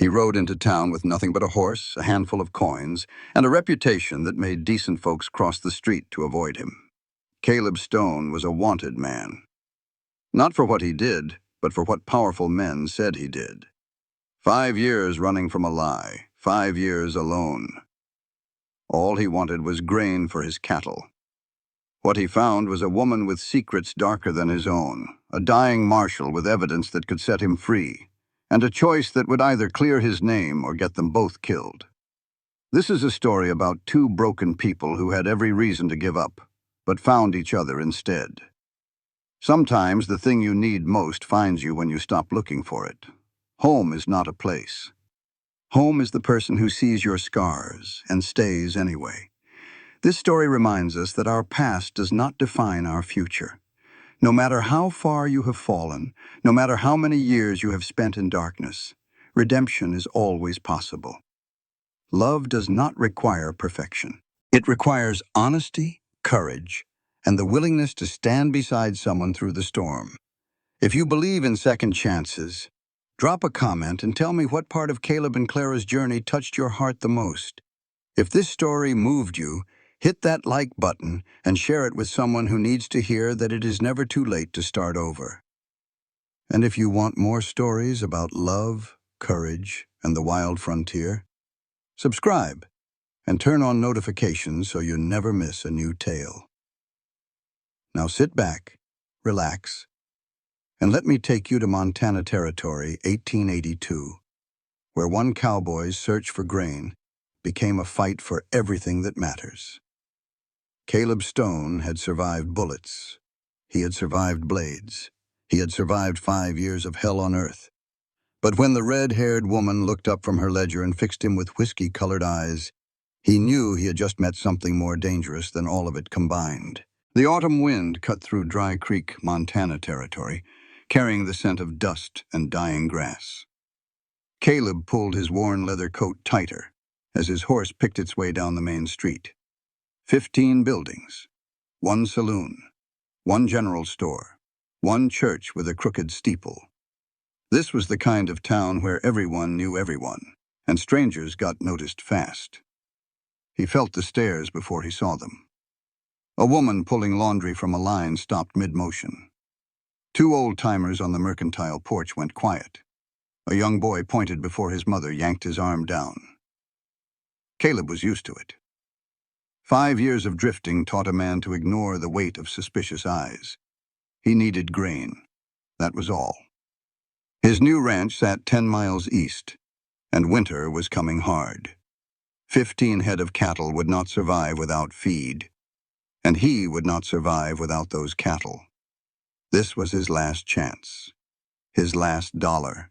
He rode into town with nothing but a horse, a handful of coins, and a reputation that made decent folks cross the street to avoid him. Caleb Stone was a wanted man. Not for what he did, but for what powerful men said he did. 5 years running from a lie, 5 years alone. All he wanted was grain for his cattle. What he found was a woman with secrets darker than his own, a dying marshal with evidence that could set him free, and a choice that would either clear his name or get them both killed. This is a story about two broken people who had every reason to give up, but found each other instead. Sometimes the thing you need most finds you when you stop looking for it. Home is not a place. Home is the person who sees your scars and stays anyway. This story reminds us that our past does not define our future. No matter how far you have fallen, no matter how many years you have spent in darkness, redemption is always possible. Love does not require perfection. It requires honesty, courage, and the willingness to stand beside someone through the storm. If you believe in second chances, drop a comment and tell me what part of Caleb and Clara's journey touched your heart the most. If this story moved you, hit that like button and share it with someone who needs to hear that it is never too late to start over. And if you want more stories about love, courage, and the wild frontier, subscribe and turn on notifications so you never miss a new tale. Now sit back, relax, and let me take you to Montana Territory, 1882, where one cowboy's search for grain became a fight for everything that matters. Caleb Stone had survived bullets. He had survived blades. He had survived 5 years of hell on earth. But when the red-haired woman looked up from her ledger and fixed him with whiskey-colored eyes, he knew he had just met something more dangerous than all of it combined. The autumn wind cut through Dry Creek, Montana Territory, carrying the scent of dust and dying grass. Caleb pulled his worn leather coat tighter as his horse picked its way down the main street. 15 buildings, 1 saloon, 1 general store, 1 church with a crooked steeple. This was the kind of town where everyone knew everyone, and strangers got noticed fast. He felt the stares before he saw them. A woman pulling laundry from a line stopped mid-motion. 2 old-timers on the mercantile porch went quiet. A young boy pointed before his mother yanked his arm down. Caleb was used to it. 5 years of drifting taught a man to ignore the weight of suspicious eyes. He needed grain. That was all. His new ranch sat 10 miles east, and winter was coming hard. 15 head of cattle would not survive without feed, and he would not survive without those cattle. This was his last chance, his last dollar,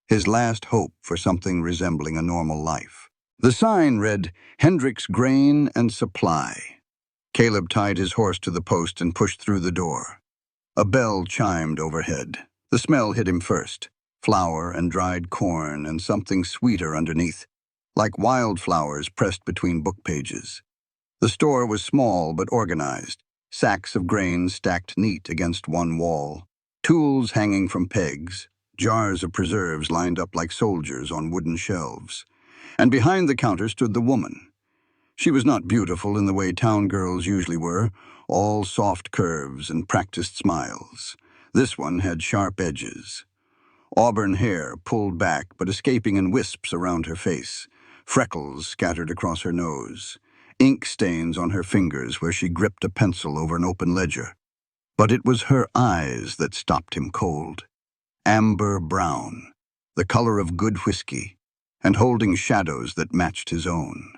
his last hope for something resembling a normal life. The sign read, "Hendrick's Grain and Supply." Caleb tied his horse to the post and pushed through the door. A bell chimed overhead. The smell hit him first, flour and dried corn and something sweeter underneath, like wildflowers pressed between book pages. The store was small but organized, sacks of grain stacked neat against one wall, tools hanging from pegs, jars of preserves lined up like soldiers on wooden shelves. And behind the counter stood the woman. She was not beautiful in the way town girls usually were, all soft curves and practiced smiles. This one had sharp edges. Auburn hair pulled back but escaping in wisps around her face, freckles scattered across her nose, ink stains on her fingers where she gripped a pencil over an open ledger. But it was her eyes that stopped him cold. Amber brown, the color of good whiskey, and holding shadows that matched his own.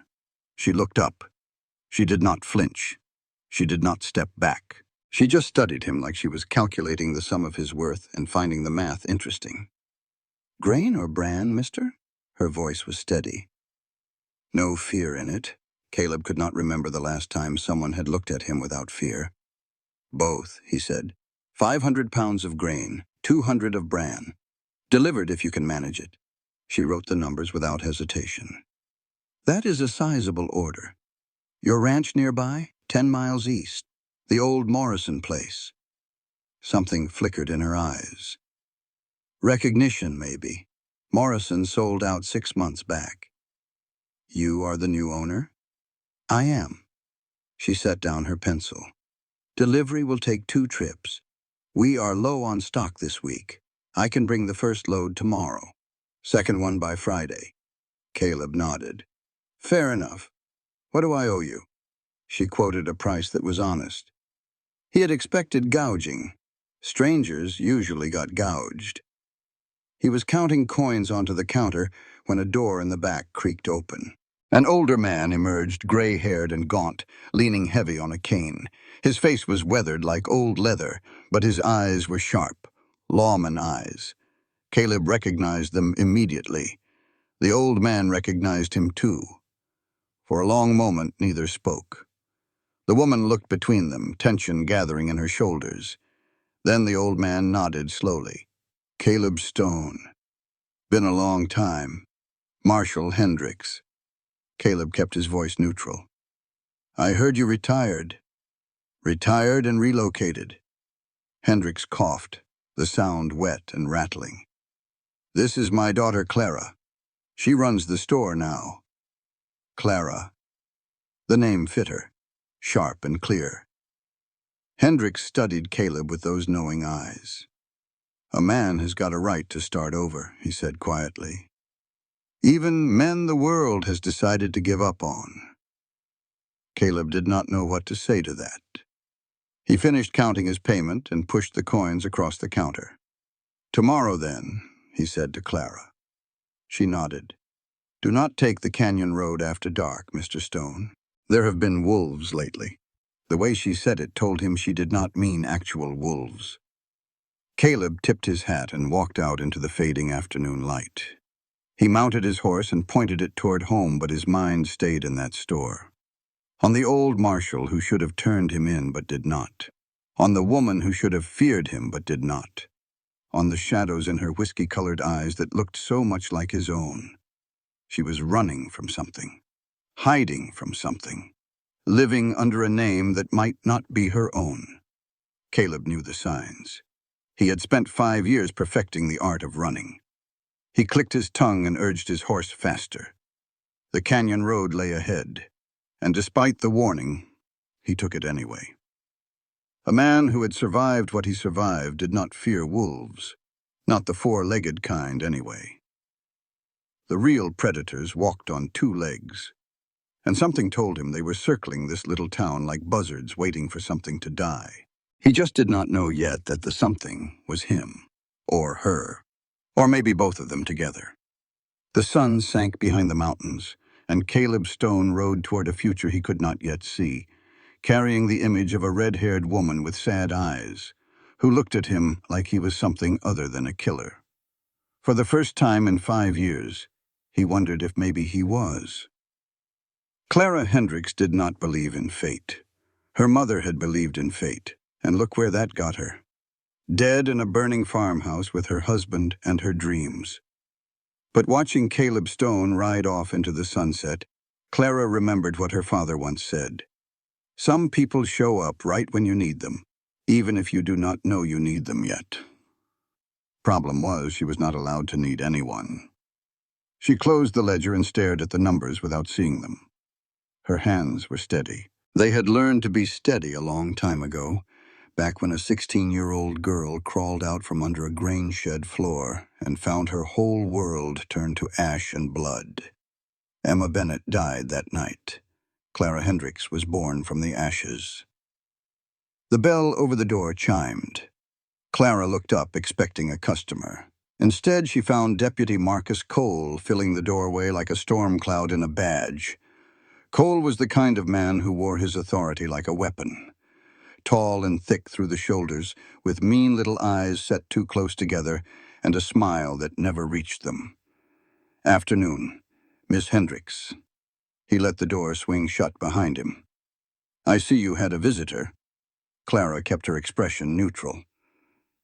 She looked up. She did not flinch. She did not step back. She just studied him like she was calculating the sum of his worth and finding the math interesting. "Grain or bran, mister?" Her voice was steady. No fear in it. Caleb could not remember the last time someone had looked at him without fear. "Both," he said. 500 pounds of grain, 200 of bran. Delivered if you can manage it." She wrote the numbers without hesitation. "That is a sizable order. Your ranch nearby? 10 miles east. The old Morrison place." Something flickered in her eyes. Recognition, maybe. Morrison sold out 6 months back. You are the new owner? I am. She set down her pencil. Delivery will take 2 trips. We are low on stock this week. I can bring the first load tomorrow. Second one by Friday. Caleb nodded. Fair enough. What do I owe you? She quoted a price that was honest. He had expected gouging. Strangers usually got gouged. He was counting coins onto the counter when a door in the back creaked open. An older man emerged, gray-haired and gaunt, leaning heavy on a cane. His face was weathered like old leather, but his eyes were sharp, lawman eyes. Caleb recognized them immediately. The old man recognized him too. For a long moment, neither spoke. The woman looked between them, tension gathering in her shoulders. Then the old man nodded slowly. Caleb Stone. Been a long time. Marshall Hendricks. Caleb kept his voice neutral. I heard you retired. Retired and relocated. Hendricks coughed, the sound wet and rattling. This is my daughter Clara. She runs the store now. Clara. The name fit her, sharp and clear. Hendricks studied Caleb with those knowing eyes. A man has got a right to start over, he said quietly. Even men the world has decided to give up on. Caleb did not know what to say to that. He finished counting his payment and pushed the coins across the counter. Tomorrow then, he said to Clara. She nodded. Do not take the canyon road after dark, Mr. Stone. There have been wolves lately. The way she said it told him she did not mean actual wolves. Caleb tipped his hat and walked out into the fading afternoon light. He mounted his horse and pointed it toward home, but his mind stayed in that store. On the old marshal who should have turned him in but did not. On the woman who should have feared him but did not. On the shadows in her whiskey-colored eyes that looked so much like his own. She was running from something, hiding from something, living under a name that might not be her own. Caleb knew the signs. He had spent 5 years perfecting the art of running. He clicked his tongue and urged his horse faster. The canyon road lay ahead, and despite the warning, he took it anyway. A man who had survived what he survived did not fear wolves, not the 4-legged kind anyway. The real predators walked on 2 legs, and something told him they were circling this little town like buzzards waiting for something to die. He just did not know yet that the something was him, or her, or maybe both of them together. The sun sank behind the mountains, and Caleb Stone rode toward a future he could not yet see, carrying the image of a red-haired woman with sad eyes, who looked at him like he was something other than a killer. For the first time in 5 years, he wondered if maybe he was. Clara Hendricks did not believe in fate. Her mother had believed in fate, and look where that got her. Dead in a burning farmhouse with her husband and her dreams. But watching Caleb Stone ride off into the sunset, Clara remembered what her father once said. Some people show up right when you need them, even if you do not know you need them yet. Problem was, she was not allowed to need anyone. She closed the ledger and stared at the numbers without seeing them. Her hands were steady. They had learned to be steady a long time ago, back when a 16-year-old girl crawled out from under a grain shed floor and found her whole world turned to ash and blood. Emma Bennett died that night. Clara Hendricks was born from the ashes. The bell over the door chimed. Clara looked up, expecting a customer. Instead, she found Deputy Marcus Cole filling the doorway like a storm cloud in a badge. Cole was the kind of man who wore his authority like a weapon. Tall and thick through the shoulders, with mean little eyes set too close together, and a smile that never reached them. Afternoon, Miss Hendricks. He let the door swing shut behind him. I see you had a visitor. Clara kept her expression neutral.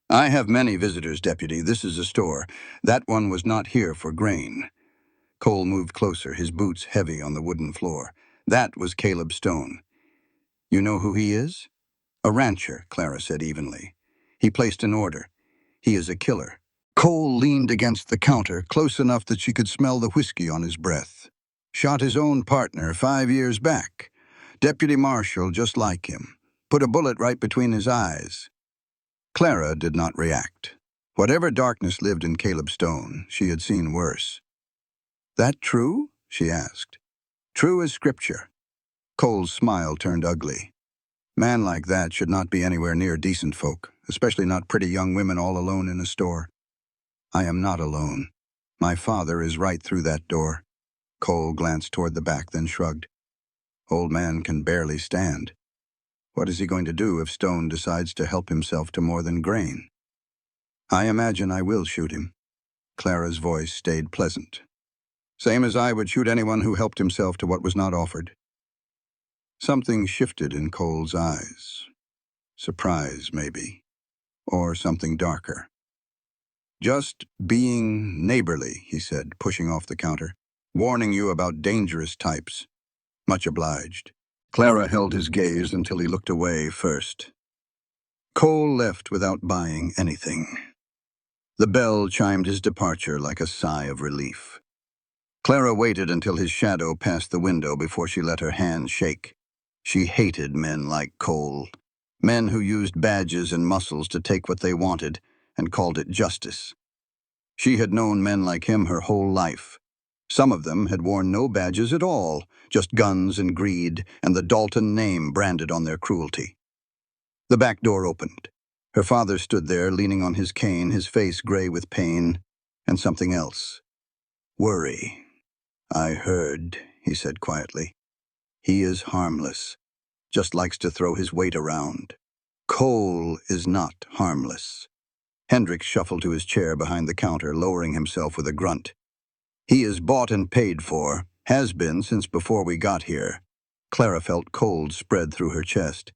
I have many visitors, Deputy. This is a store. That one was not here for grain. Cole moved closer, his boots heavy on the wooden floor. That was Caleb Stone. You know who he is? A rancher, Clara said evenly. He placed an order. He is a killer. Cole leaned against the counter, close enough that she could smell the whiskey on his breath. Shot his own partner 5 years back. Deputy Marshal just like him. Put a bullet right between his eyes. Clara did not react. Whatever darkness lived in Caleb Stone, she had seen worse. "That true?" she asked. "True as scripture." Cole's smile turned ugly. Man like that should not be anywhere near decent folk, especially not pretty young women all alone in a store. "I am not alone. My father is right through that door." Cole glanced toward the back, then shrugged. "Old man can barely stand. What is he going to do if Stone decides to help himself to more than grain?" "I imagine I will shoot him." Clara's voice stayed pleasant. "Same as I would shoot anyone who helped himself to what was not offered." Something shifted in Cole's eyes. Surprise, maybe. Or something darker. "Just being neighborly," he said, pushing off the counter. "Warning you about dangerous types. Much obliged." Clara held his gaze until he looked away first. Cole left without buying anything. The bell chimed his departure like a sigh of relief. Clara waited until his shadow passed the window before she let her hand shake. She hated men like Cole. Men who used badges and muscles to take what they wanted and called it justice. She had known men like him her whole life. Some of them had worn no badges at all, just guns and greed and the Dalton name branded on their cruelty. The back door opened. Her father stood there, leaning on his cane, his face gray with pain, and something else. Worry. "I heard," he said quietly. "He is harmless. Just likes to throw his weight around." Cole is not harmless. Hendricks shuffled to his chair behind the counter, lowering himself with a grunt. "He is bought and paid for, has been since before we got here." Clara felt cold spread through her chest.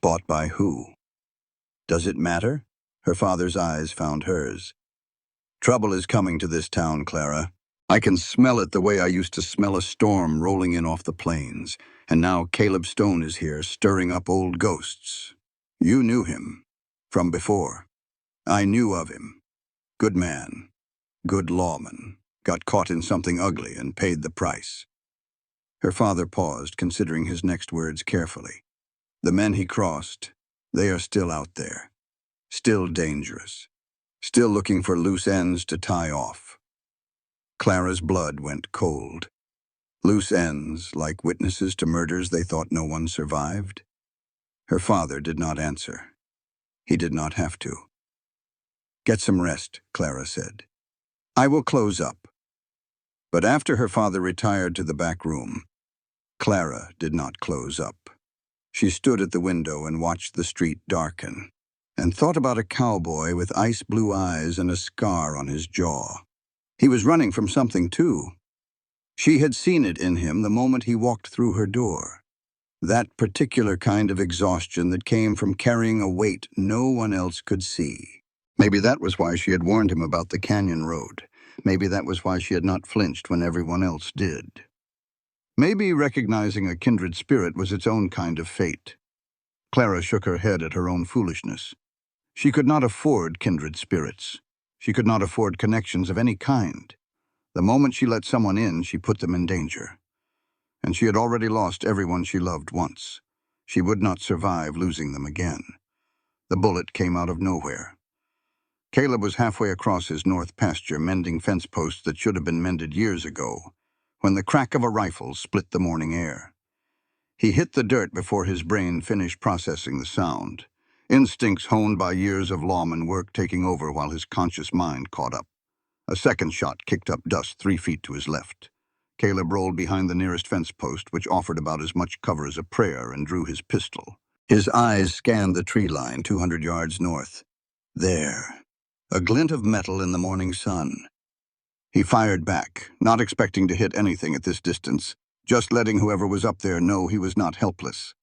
Bought by who? Does it matter? Her father's eyes found hers. "Trouble is coming to this town, Clara. I can smell it the way I used to smell a storm rolling in off the plains. And now Caleb Stone is here, stirring up old ghosts. You knew him. From before. I knew of him. Good man. Good lawman. Got caught in something ugly and paid the price." Her father paused, considering his next words carefully. "The men he crossed, they are still out there. Still dangerous. Still looking for loose ends to tie off." Clara's blood went cold. Loose ends, like witnesses to murders they thought no one survived? Her father did not answer. He did not have to. "Get some rest," Clara said. "I will close up." But after her father retired to the back room, Clara did not close up. She stood at the window and watched the street darken, and thought about a cowboy with ice-blue eyes and a scar on his jaw. He was running from something, too. She had seen it in him the moment he walked through her door. That particular kind of exhaustion that came from carrying a weight no one else could see. Maybe that was why she had warned him about the canyon road. Maybe that was why she had not flinched when everyone else did. Maybe recognizing a kindred spirit was its own kind of fate. Clara shook her head at her own foolishness. She could not afford kindred spirits. She could not afford connections of any kind. The moment she let someone in, she put them in danger. And she had already lost everyone she loved once. She would not survive losing them again. The bullet came out of nowhere. Caleb was halfway across his north pasture, mending fence posts that should have been mended years ago, when the crack of a rifle split the morning air. He hit the dirt before his brain finished processing the sound, instincts honed by years of lawman work taking over while his conscious mind caught up. A second shot kicked up dust 3 feet to his left. Caleb rolled behind the nearest fence post, which offered about as much cover as a prayer, and drew his pistol. His eyes scanned the tree line 200 yards north. There, a glint of metal in the morning sun. He fired back, not expecting to hit anything at this distance, just letting whoever was up there know he was not helpless.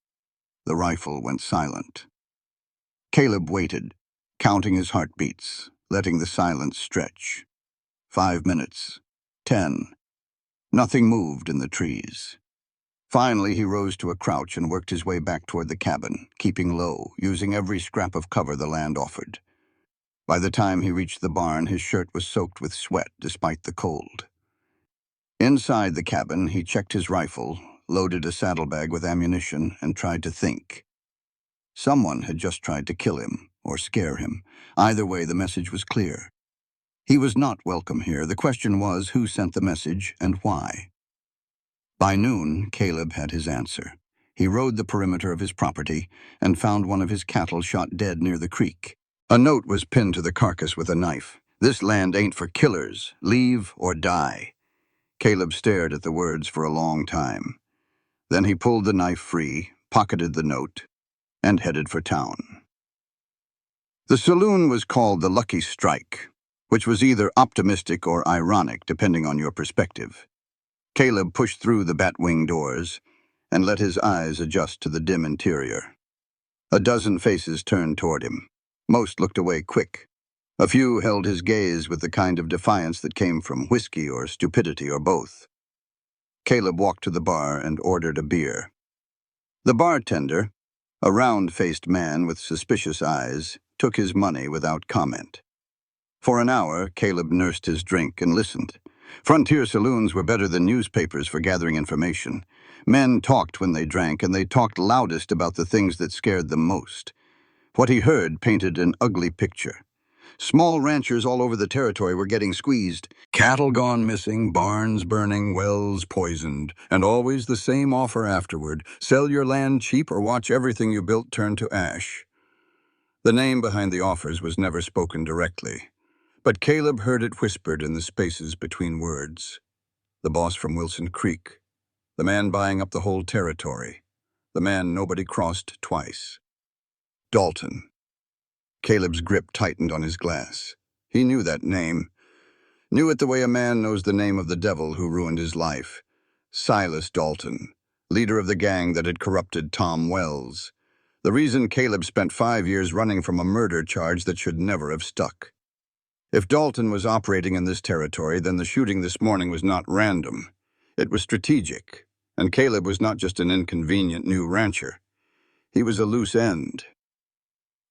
The rifle went silent. Caleb waited, counting his heartbeats, letting the silence stretch. 5 minutes. 10. Nothing moved in the trees. Finally, he rose to a crouch and worked his way back toward the cabin, keeping low, using every scrap of cover the land offered. By the time he reached the barn, his shirt was soaked with sweat despite the cold. Inside the cabin, he checked his rifle, loaded a saddlebag with ammunition, and tried to think. Someone had just tried to kill him, or scare him. Either way, the message was clear. He was not welcome here. The question was who sent the message and why. By noon, Caleb had his answer. He rode the perimeter of his property and found one of his cattle shot dead near the creek. A note was pinned to the carcass with a knife. "This land ain't for killers. Leave or die." Caleb stared at the words for a long time. Then he pulled the knife free, pocketed the note, and headed for town. The saloon was called the Lucky Strike, which was either optimistic or ironic, depending on your perspective. Caleb pushed through the bat-wing doors and let his eyes adjust to the dim interior. A dozen faces turned toward him. Most looked away quick. A few held his gaze with the kind of defiance that came from whiskey or stupidity or both. Caleb walked to the bar and ordered a beer. The bartender, a round-faced man with suspicious eyes, took his money without comment. For an hour, Caleb nursed his drink and listened. Frontier saloons were better than newspapers for gathering information. Men talked when they drank, and they talked loudest about the things that scared them most. What he heard painted an ugly picture. Small ranchers all over the territory were getting squeezed. Cattle gone missing, barns burning, wells poisoned, and always the same offer afterward: sell your land cheap or watch everything you built turn to ash. The name behind the offers was never spoken directly, but Caleb heard it whispered in the spaces between words. The boss from Wilson Creek, the man buying up the whole territory, the man nobody crossed twice. Dalton. Caleb's grip tightened on his glass. He knew that name. Knew it the way a man knows the name of the devil who ruined his life. Silas Dalton, leader of the gang that had corrupted Tom Wells. The reason Caleb spent 5 years running from a murder charge that should never have stuck. If Dalton was operating in this territory, then the shooting this morning was not random. It was strategic, and Caleb was not just an inconvenient new rancher. He was a loose end.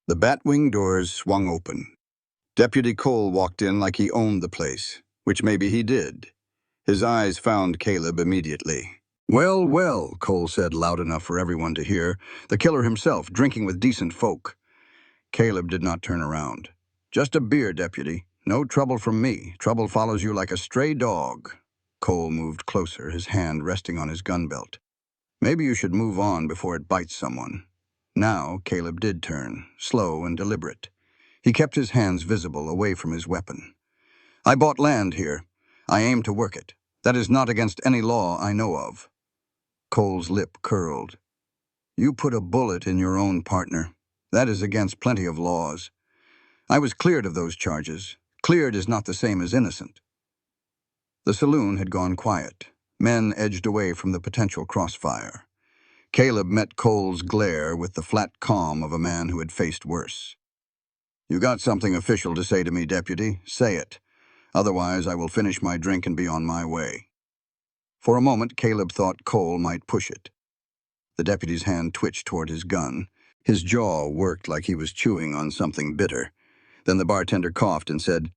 The bat-wing doors swung open. Deputy Cole walked in like he owned the place, which maybe he did. His eyes found Caleb immediately. "Well, well," Cole said loud enough for everyone to hear. "The killer himself, drinking with decent folk." Caleb did not turn around. "Just a beer, deputy. No trouble from me. Trouble follows you like a stray dog." Cole moved closer, his hand resting on his gun belt. "Maybe you should move on before it bites someone." Now Caleb did turn, slow and deliberate. He kept his hands visible, away from his weapon. "I bought land here. I aim to work it. That is not against any law I know of." Cole's lip curled. "You put a bullet in your own partner. That is against plenty of laws. I was cleared of those charges. Cleared is not the same as innocent." The saloon had gone quiet. Men edged away from the potential crossfire. Caleb met Cole's glare with the flat calm of a man who had faced worse. "You got something official to say to me, deputy? Say it. Otherwise, I will finish my drink and be on my way." For a moment, Caleb thought Cole might push it. The deputy's hand twitched toward his gun. His jaw worked like he was chewing on something bitter. Then the bartender coughed and said,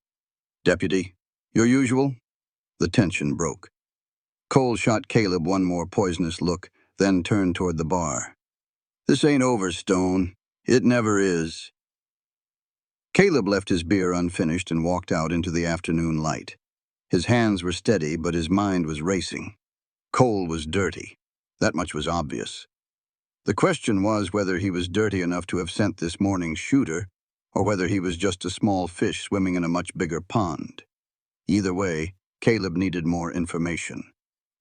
"Deputy, your usual?" The tension broke. Cole shot Caleb one more poisonous look, then turned toward the bar. "This ain't over, Stone. It never is." Caleb left his beer unfinished and walked out into the afternoon light. His hands were steady, but his mind was racing. Cole was dirty. That much was obvious. The question was whether he was dirty enough to have sent this morning's shooter, or whether he was just a small fish swimming in a much bigger pond. Either way, Caleb needed more information,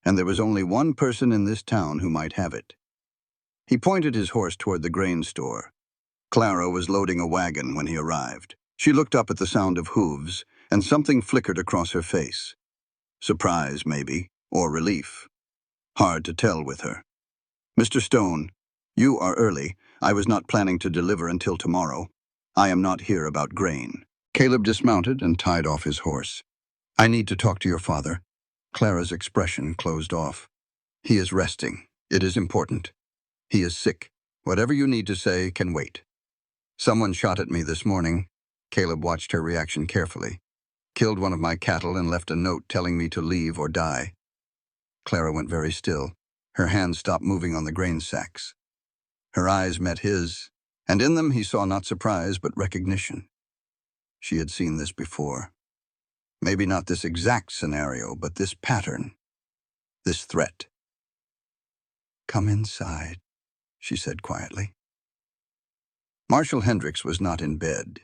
and there was only one person in this town who might have it. He pointed his horse toward the grain store. Clara was loading a wagon when he arrived. She looked up at the sound of hooves, and something flickered across her face. Surprise, maybe, or relief. Hard to tell with her. "Mr. Stone, you are early. I was not planning to deliver until tomorrow. I am not here about grain." Caleb dismounted and tied off his horse. "I need to talk to your father." Clara's expression closed off. "He is resting. It is important. He is sick. Whatever you need to say can wait. Someone shot at me this morning. Caleb watched her reaction carefully. Killed one of my cattle and left a note telling me to leave or die. Clara went very still. Her hands stopped moving on the grain sacks. Her eyes met his, and in them he saw not surprise but recognition. She had seen this before. Maybe not this exact scenario, but this pattern, this threat. "Come inside," she said quietly. Marshal Hendricks was not in bed.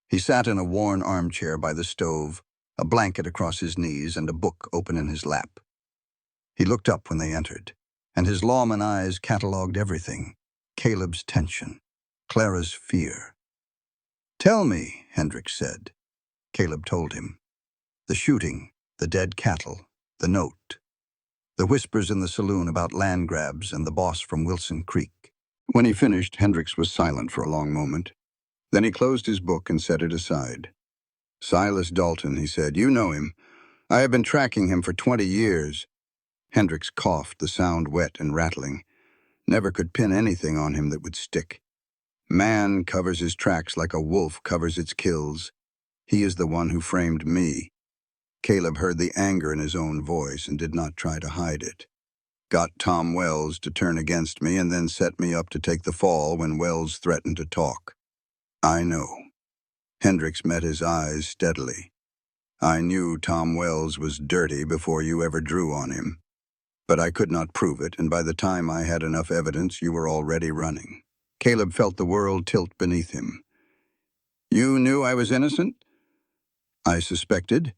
He sat in a worn armchair by the stove, a blanket across his knees and a book open in his lap. He looked up when they entered, and his lawman eyes catalogued everything: Caleb's tension, Clara's fear. "Tell me," Hendricks said. Caleb told him. The shooting, the dead cattle, the note, the whispers in the saloon about land grabs and the boss from Wilson Creek. When he finished, Hendricks was silent for a long moment. Then he closed his book and set it aside. "Silas Dalton," he said. "You know him. I have been tracking him for 20 years. Hendricks coughed, the sound wet and rattling. "Never could pin anything on him that would stick. Man covers his tracks like a wolf covers its kills. He is the one who framed me." Caleb heard the anger in his own voice and did not try to hide it. "Got Tom Wells to turn against me and then set me up to take the fall when Wells threatened to talk. I know." Hendricks met his eyes steadily. "I knew Tom Wells was dirty before you ever drew on him. But I could not prove it, and by the time I had enough evidence, you were already running." Caleb felt the world tilt beneath him. "You knew I was innocent?" "I suspected,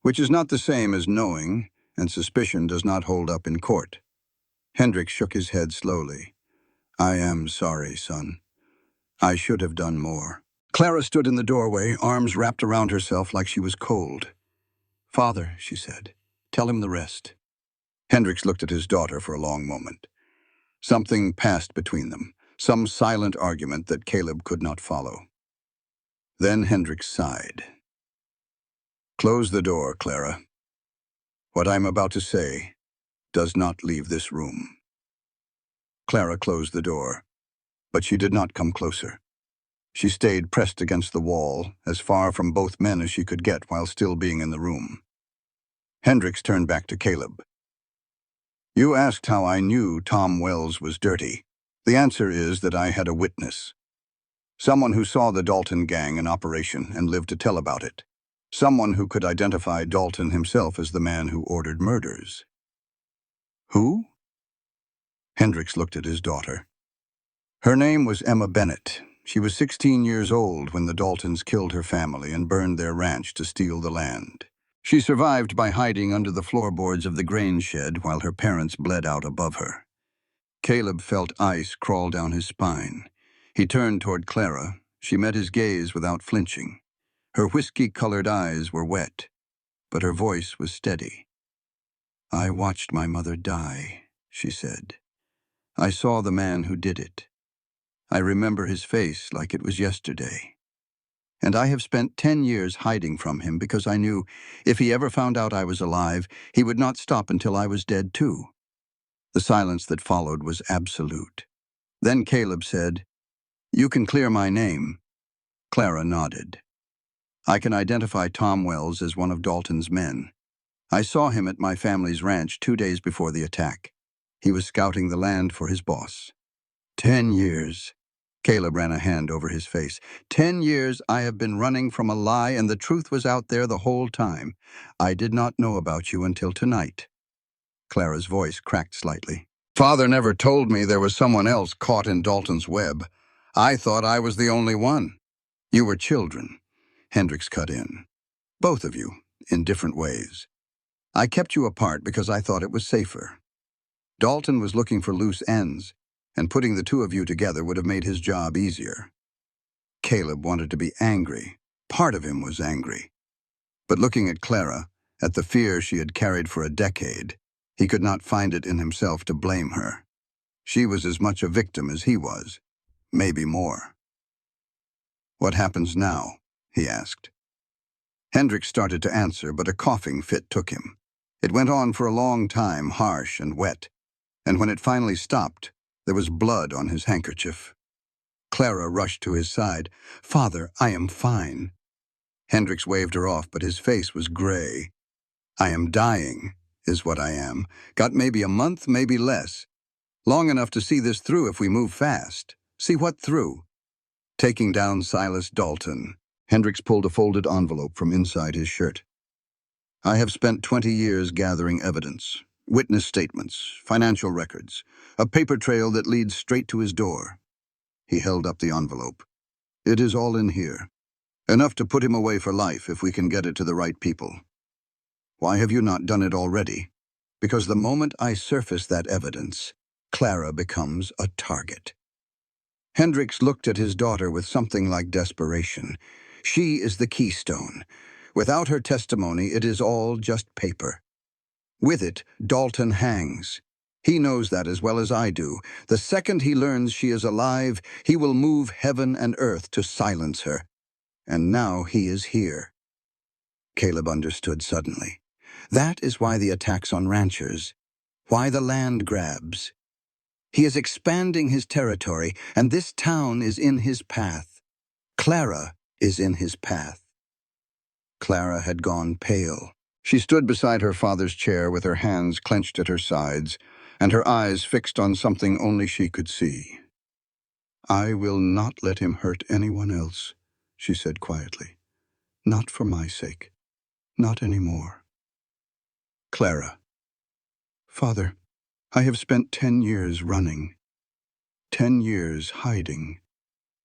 which is not the same as knowing, and suspicion does not hold up in court." Hendricks shook his head slowly. "I am sorry, son. I should have done more." Clara stood in the doorway, arms wrapped around herself like she was cold. "Father," she said, "tell him the rest." Hendricks looked at his daughter for a long moment. Something passed between them, some silent argument that Caleb could not follow. Then Hendricks sighed. "Close the door, Clara. What I'm about to say does not leave this room." Clara closed the door, but she did not come closer. She stayed pressed against the wall, as far from both men as she could get while still being in the room. Hendricks turned back to Caleb. "You asked how I knew Tom Wells was dirty. The answer is that I had a witness. Someone who saw the Dalton gang in operation and lived to tell about it. Someone who could identify Dalton himself as the man who ordered murders." "Who?" Hendricks looked at his daughter. "Her name was Emma Bennett. She was 16 years old when the Daltons killed her family and burned their ranch to steal the land. She survived by hiding under the floorboards of the grain shed while her parents bled out above her." Caleb felt ice crawl down his spine. He turned toward Clara. She met his gaze without flinching. Her whiskey-colored eyes were wet, but her voice was steady. "I watched my mother die," she said. "I saw the man who did it. I remember his face like it was yesterday. And I have spent 10 years hiding from him because I knew if he ever found out I was alive, he would not stop until I was dead too." The silence that followed was absolute. Then Caleb said, "You can clear my name." Clara nodded. "I can identify Tom Wells as one of Dalton's men. I saw him at my family's ranch 2 days before the attack. He was scouting the land for his boss. 10 years. Caleb ran a hand over his face. 10 years I have been running from a lie, and the truth was out there the whole time. I did not know about you until tonight." Clara's voice cracked slightly. "Father never told me there was someone else caught in Dalton's web. I thought I was the only one." "You were children," Hendricks cut in. "Both of you, in different ways. I kept you apart because I thought it was safer. Dalton was looking for loose ends, and putting the two of you together would have made his job easier." Caleb wanted to be angry. Part of him was angry. But looking at Clara, at the fear she had carried for a decade, he could not find it in himself to blame her. She was as much a victim as he was, maybe more. "What happens now?" he asked. Hendricks started to answer, but a coughing fit took him. It went on for a long time, harsh and wet, and when it finally stopped, there was blood on his handkerchief. Clara rushed to his side. "Father, I am fine." Hendricks waved her off, but his face was gray. "I am dying, is what I am. Got maybe a month, maybe less. Long enough to see this through if we move fast." "See what through?" "Taking down Silas Dalton." Hendricks pulled a folded envelope from inside his shirt. "I have spent 20 years gathering evidence, witness statements, financial records, a paper trail that leads straight to his door." He held up the envelope. "It is all in here. Enough to put him away for life if we can get it to the right people." "Why have you not done it already?" "Because the moment I surface that evidence, Clara becomes a target." Hendricks looked at his daughter with something like desperation. She is the keystone. Without her testimony, it is all just paper. With it, Dalton hangs. He knows that as well as I do. The second he learns she is alive, he will move heaven and earth to silence her. And now he is here. Caleb understood suddenly. That is why the attacks on ranchers, why the land grabs. He is expanding his territory, and this town is in his path. Clara is in his path. Clara had gone pale. She stood beside her father's chair with her hands clenched at her sides, and her eyes fixed on something only she could see. "I will not let him hurt anyone else," she said quietly. "Not for my sake. Not anymore." Clara. "Father, I have spent 10 years running. 10 years hiding.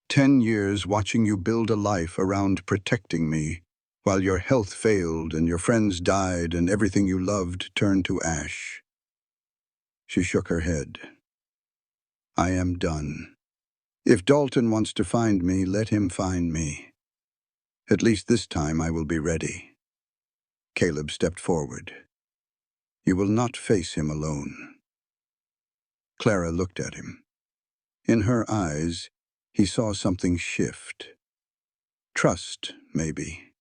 10 years watching you build a life around protecting me, while your health failed and your friends died and everything you loved turned to ash." She shook her head. "I am done. If Dalton wants to find me, let him find me. At least this time I will be ready." Caleb stepped forward. "You will not face him alone." Clara looked at him. In her eyes, he saw something shift. Trust, maybe.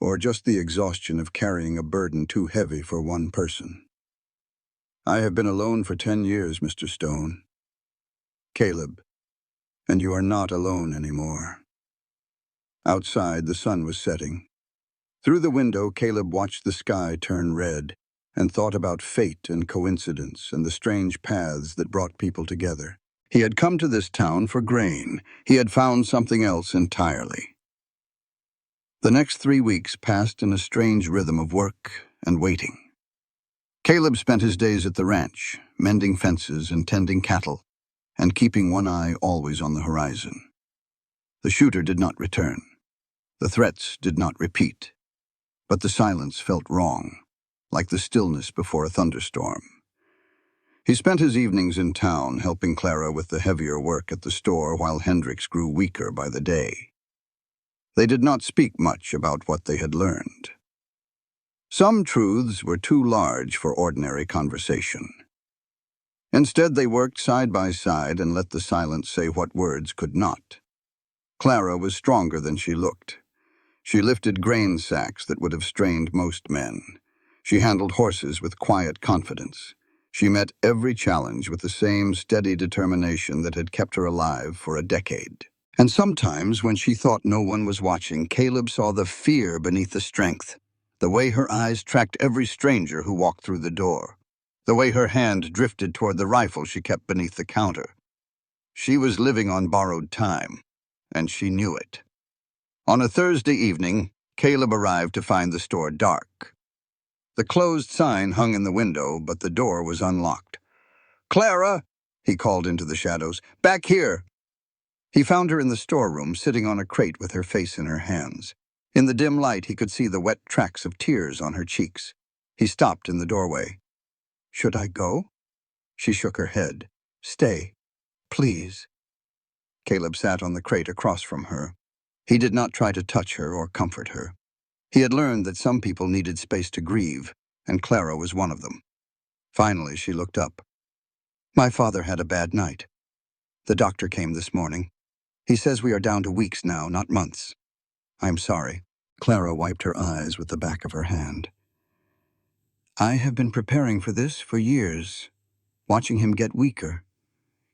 Or just the exhaustion of carrying a burden too heavy for one person. "I have been alone for 10 years, Mr. Stone." "Caleb, and you are not alone anymore." Outside, the sun was setting. Through the window, Caleb watched the sky turn red and thought about fate and coincidence and the strange paths that brought people together. He had come to this town for grain. He had found something else entirely. The next 3 weeks passed in a strange rhythm of work and waiting. Caleb spent his days at the ranch, mending fences and tending cattle, and keeping one eye always on the horizon. The shooter did not return. The threats did not repeat. But the silence felt wrong, like the stillness before a thunderstorm. He spent his evenings in town, helping Clara with the heavier work at the store while Hendricks grew weaker by the day. They did not speak much about what they had learned. Some truths were too large for ordinary conversation. Instead, they worked side by side and let the silence say what words could not. Clara was stronger than she looked. She lifted grain sacks that would have strained most men. She handled horses with quiet confidence. She met every challenge with the same steady determination that had kept her alive for a decade. And sometimes, when she thought no one was watching, Caleb saw the fear beneath the strength, the way her eyes tracked every stranger who walked through the door, the way her hand drifted toward the rifle she kept beneath the counter. She was living on borrowed time, and she knew it. On a Thursday evening, Caleb arrived to find the store dark. The closed sign hung in the window, but the door was unlocked. "Clara," he called into the shadows, "back here." He found her in the storeroom, sitting on a crate with her face in her hands. In the dim light, he could see the wet tracks of tears on her cheeks. He stopped in the doorway. "Should I go?" She shook her head. "Stay, please." Caleb sat on the crate across from her. He did not try to touch her or comfort her. He had learned that some people needed space to grieve, and Clara was one of them. Finally, she looked up. "My father had a bad night. The doctor came this morning. He says we are down to weeks now, not months. I'm sorry." Clara wiped her eyes with the back of her hand. "I have been preparing for this for years, watching him get weaker,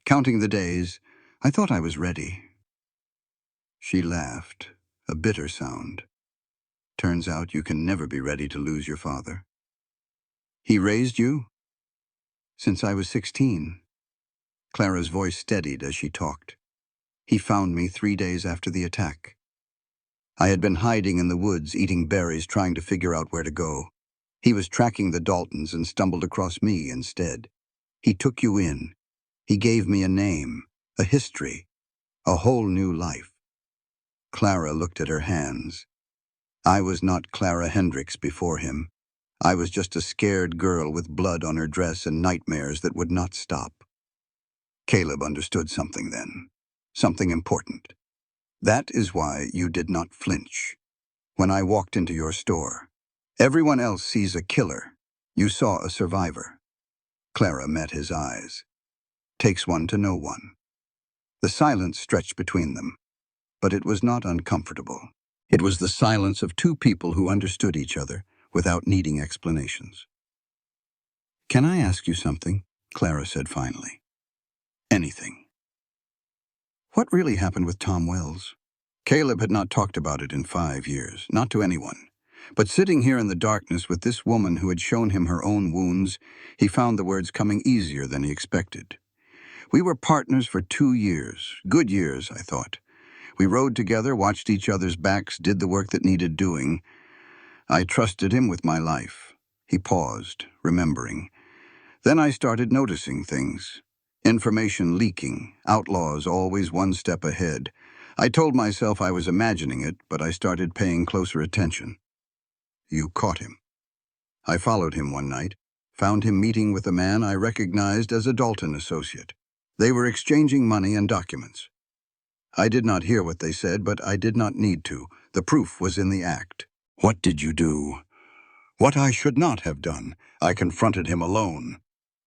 counting the days, I thought I was ready. She laughed, a bitter sound. Turns out you can never be ready to lose your father. He raised you? Since I was 16. Clara's voice steadied as she talked. He found me 3 days after the attack. I had been hiding in the woods, eating berries, trying to figure out where to go. He was tracking the Daltons and stumbled across me instead. He took you in. He gave me a name, a history, a whole new life. Clara looked at her hands. I was not Clara Hendricks before him. I was just a scared girl with blood on her dress and nightmares that would not stop. Caleb understood something then, something important. That is why you did not flinch. When I walked into your store, everyone else sees a killer. You saw a survivor. Clara met his eyes. Takes one to know one. The silence stretched between them, but it was not uncomfortable. It was the silence of two people who understood each other without needing explanations. Can I ask you something? Clara said finally. Anything. What really happened with Tom Wells? Caleb had not talked about it in 5 years, not to anyone. But sitting here in the darkness with this woman who had shown him her own wounds, he found the words coming easier than he expected. We were partners for 2 years. Good years, I thought. We rode together, watched each other's backs, did the work that needed doing. I trusted him with my life. He paused, remembering. Then I started noticing things. Information leaking, outlaws always one step ahead. I told myself I was imagining it, but I started paying closer attention. You caught him. I followed him one night, found him meeting with a man I recognized as a Dalton associate. They were exchanging money and documents. I did not hear what they said, but I did not need to. The proof was in the act. What did you do? What I should not have done. I confronted him alone.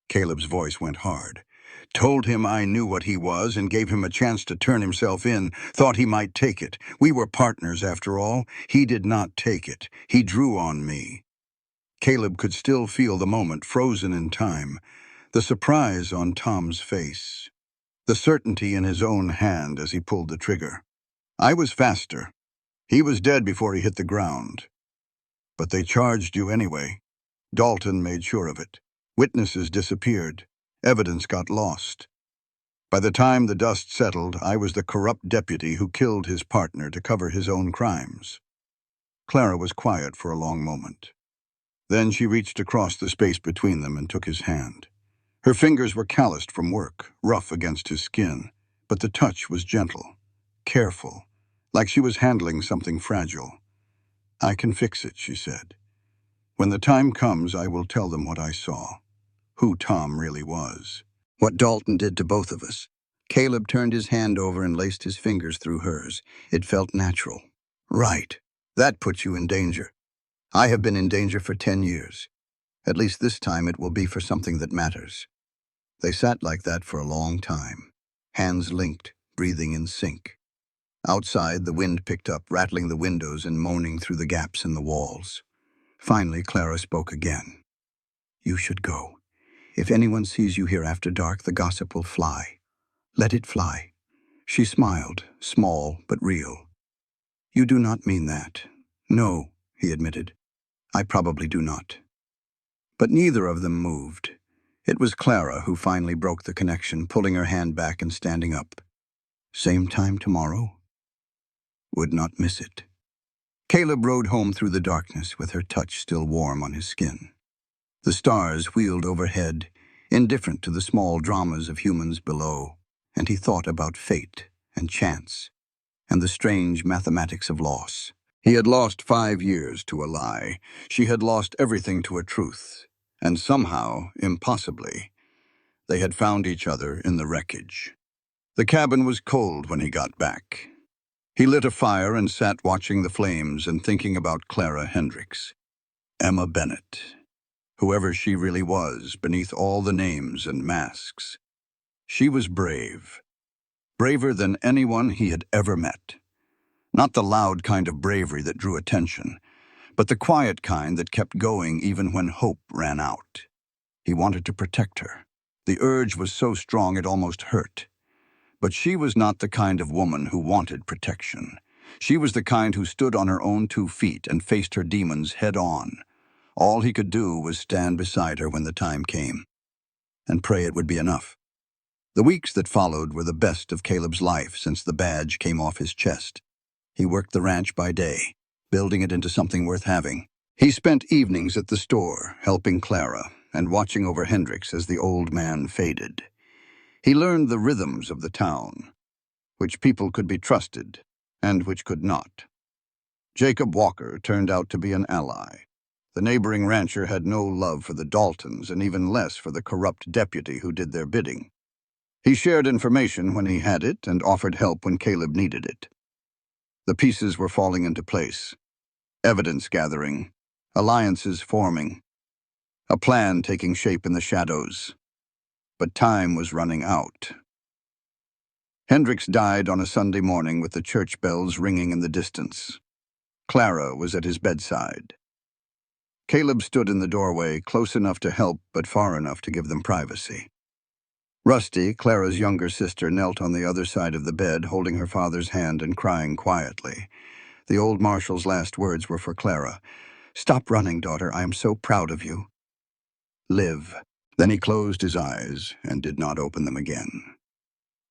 Caleb's voice went hard. Told him I knew what he was and gave him a chance to turn himself in. Thought he might take it. We were partners after all. He did not take it. He drew on me. Caleb could still feel the moment frozen in time. The surprise on Tom's face. The certainty in his own hand as he pulled the trigger. I was faster. He was dead before he hit the ground. But they charged you anyway. Dalton made sure of it. Witnesses disappeared. Evidence got lost. By the time the dust settled, I was the corrupt deputy who killed his partner to cover his own crimes. Clara was quiet for a long moment. Then she reached across the space between them and took his hand. Her fingers were calloused from work, rough against his skin, but the touch was gentle, careful, like she was handling something fragile. I can fix it, she said. When the time comes, I will tell them what I saw, who Tom really was, what Dalton did to both of us. Caleb turned his hand over and laced his fingers through hers. It felt natural. Right. That puts you in danger. I have been in danger for 10 years. At least this time it will be for something that matters. They sat like that for a long time, hands linked, breathing in sync. Outside, the wind picked up, rattling the windows and moaning through the gaps in the walls. Finally, Clara spoke again. You should go. If anyone sees you here after dark, the gossip will fly. Let it fly. She smiled, small but real. You do not mean that. No, he admitted. I probably do not. But neither of them moved. It was Clara who finally broke the connection, pulling her hand back and standing up. Same time tomorrow? Would not miss it. Caleb rode home through the darkness with her touch still warm on his skin. The stars wheeled overhead, indifferent to the small dramas of humans below, and he thought about fate and chance and the strange mathematics of loss. He had lost 5 years to a lie. She had lost everything to a truth. And somehow, impossibly, they had found each other in the wreckage. The cabin was cold when he got back. He lit a fire and sat watching the flames and thinking about Clara Hendricks. Emma Bennett. Whoever she really was, beneath all the names and masks. She was brave. Braver than anyone he had ever met. Not the loud kind of bravery that drew attention, but the quiet kind that kept going even when hope ran out. He wanted to protect her. The urge was so strong it almost hurt. But she was not the kind of woman who wanted protection. She was the kind who stood on her own 2 feet and faced her demons head on. All he could do was stand beside her when the time came, and pray it would be enough. The weeks that followed were the best of Caleb's life since the badge came off his chest. He worked the ranch by day, building it into something worth having. He spent evenings at the store, helping Clara, and watching over Hendricks as the old man faded. He learned the rhythms of the town, which people could be trusted, and which could not. Jacob Walker turned out to be an ally. The neighboring rancher had no love for the Daltons and even less for the corrupt deputy who did their bidding. He shared information when he had it and offered help when Caleb needed it. The pieces were falling into place. Evidence gathering, alliances forming, a plan taking shape in the shadows. But time was running out. Hendricks died on a Sunday morning with the church bells ringing in the distance. Clara was at his bedside. Caleb stood in the doorway, close enough to help but far enough to give them privacy. Rusty, Clara's younger sister, knelt on the other side of the bed, holding her father's hand and crying quietly. The old marshal's last words were for Clara. "Stop running, daughter. I am so proud of you. Live." Then he closed his eyes and did not open them again.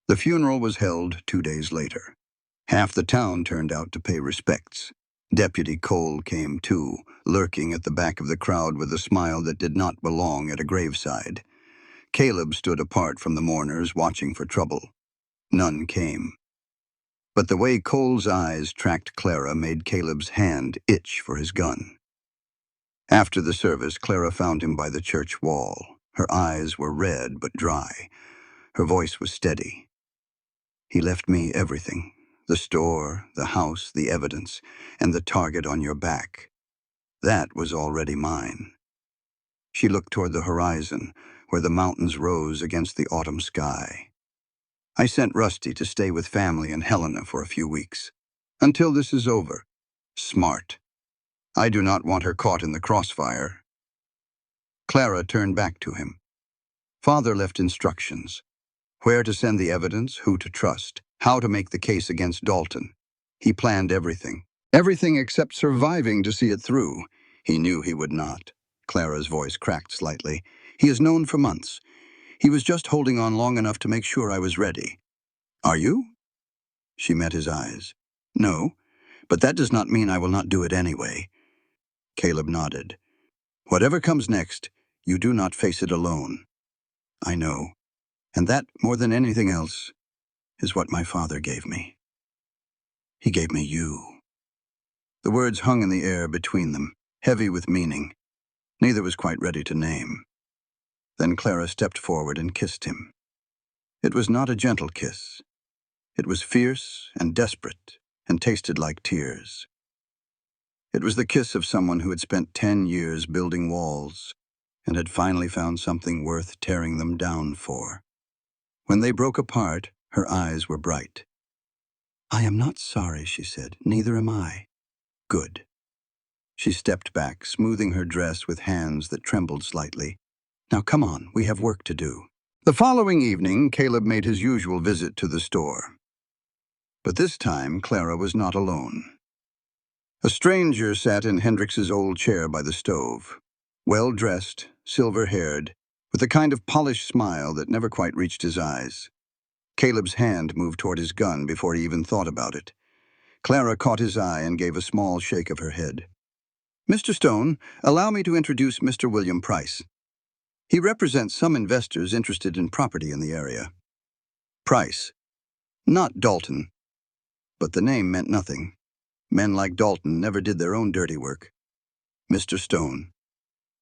The funeral was held 2 days later. Half the town turned out to pay respects. Deputy Cole came too, lurking at the back of the crowd with a smile that did not belong at a graveside. Caleb stood apart from the mourners, watching for trouble. None came. But the way Cole's eyes tracked Clara made Caleb's hand itch for his gun. After the service, Clara found him by the church wall. Her eyes were red but dry. Her voice was steady. "He left me everything. The store, the house, the evidence, and the target on your back. That was already mine." She looked toward the horizon, where the mountains rose against the autumn sky. "I sent Rusty to stay with family in Helena for a few weeks. Until this is over. Smart. I do not want her caught in the crossfire." Clara turned back to him. Father left instructions. Where to send the evidence, who to trust, how to make the case against Dalton. He planned everything. Everything except surviving to see it through. He knew he would not. Clara's voice cracked slightly. "He is known for months. He was just holding on long enough to make sure I was ready." "Are you?" She met his eyes. "No, but that does not mean I will not do it anyway." Caleb nodded. "Whatever comes next, you do not face it alone." "I know. And that, more than anything else, is what my father gave me. He gave me you." The words hung in the air between them, heavy with meaning. Neither was quite ready to name. Then Clara stepped forward and kissed him. It was not a gentle kiss. It was fierce and desperate and tasted like tears. It was the kiss of someone who had spent 10 years building walls and had finally found something worth tearing them down for. When they broke apart, her eyes were bright. "I am not sorry," she said. "Neither am I." "Good." She stepped back, smoothing her dress with hands that trembled slightly. "Now come on, we have work to do." The following evening, Caleb made his usual visit to the store. But this time, Clara was not alone. A stranger sat in Hendricks's old chair by the stove, well-dressed, silver-haired, with a kind of polished smile that never quite reached his eyes. Caleb's hand moved toward his gun before he even thought about it. Clara caught his eye and gave a small shake of her head. "Mr. Stone, allow me to introduce Mr. William Price. He represents some investors interested in property in the area." Price. Not Dalton. But the name meant nothing. Men like Dalton never did their own dirty work. "Mr. Stone."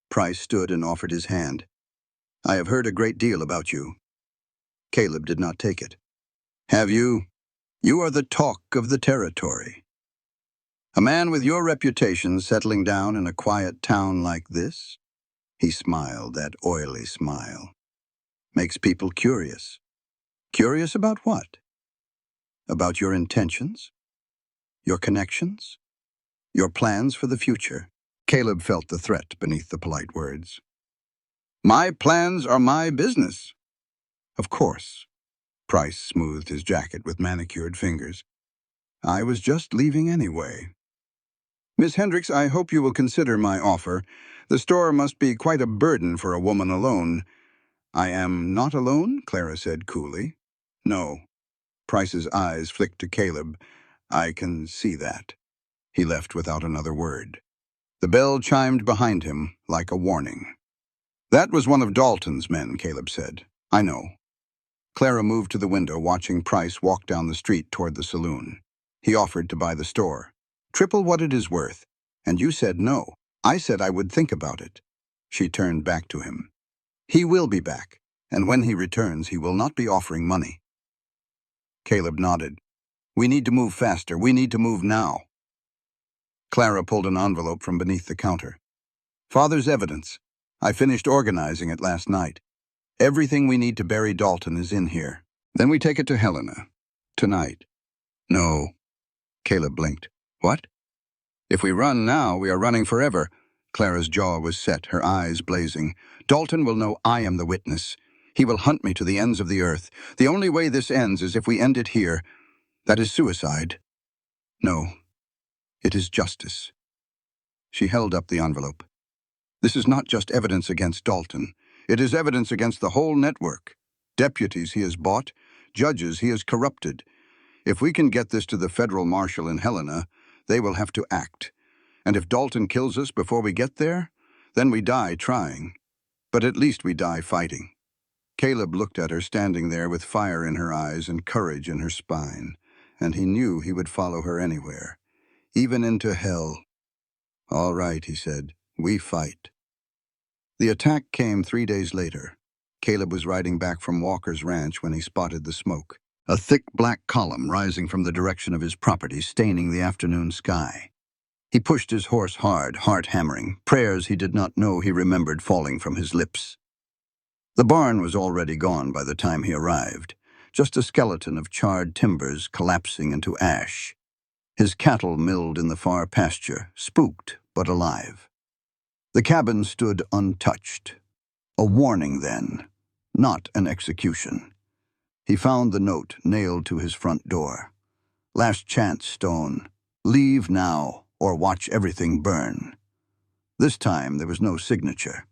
Price stood and offered his hand. "I have heard a great deal about you." Caleb did not take it. "Have you? You are the talk of the territory. A man with your reputation settling down in a quiet town like this?" He smiled, that oily smile. "Makes people curious." "Curious about what?" "About your intentions, your connections, your plans for the future." Caleb felt the threat beneath the polite words. "My plans are my business." "Of course." Price smoothed his jacket with manicured fingers. I was just leaving anyway. Miss Hendricks, I hope you will consider my offer. The store must be quite a burden for a woman alone. I am not alone, Clara said coolly. No. Price's eyes flicked to Caleb. I can see that. He left without another word. The bell chimed behind him like a warning. That was one of Dalton's men, Caleb said. I know. Clara moved to the window, watching Price walk down the street toward the saloon. He offered to buy the store. Triple what it is worth. And you said no. I said I would think about it. She turned back to him. He will be back, and when he returns, he will not be offering money. Caleb nodded. We need to move faster. We need to move now. Clara pulled an envelope from beneath the counter. Father's evidence. I finished organizing it last night. Everything we need to bury Dalton is in here. Then we take it to Helena. Tonight. No. Caleb blinked. What? If we run now, we are running forever. Clara's jaw was set, her eyes blazing. Dalton will know I am the witness. He will hunt me to the ends of the earth. The only way this ends is if we end it here. That is suicide. No. It is justice. She held up the envelope. This is not just evidence against Dalton. It is evidence against the whole network. Deputies he has bought, judges he has corrupted. If we can get this to the federal marshal in Helena, they will have to act. And if Dalton kills us before we get there, then we die trying. But at least we die fighting. Caleb looked at her standing there with fire in her eyes and courage in her spine, and he knew he would follow her anywhere, even into hell. All right, he said, we fight. The attack came 3 days later. Caleb was riding back from Walker's ranch when he spotted the smoke, a thick black column rising from the direction of his property, staining the afternoon sky. He pushed his horse hard, heart hammering, prayers he did not know he remembered falling from his lips. The barn was already gone by the time he arrived, just a skeleton of charred timbers collapsing into ash. His cattle milled in the far pasture, spooked but alive. The cabin stood untouched. A warning, then, not an execution. He found the note nailed to his front door. Last chance, Stone. Leave now, or watch everything burn. This time there was no signature.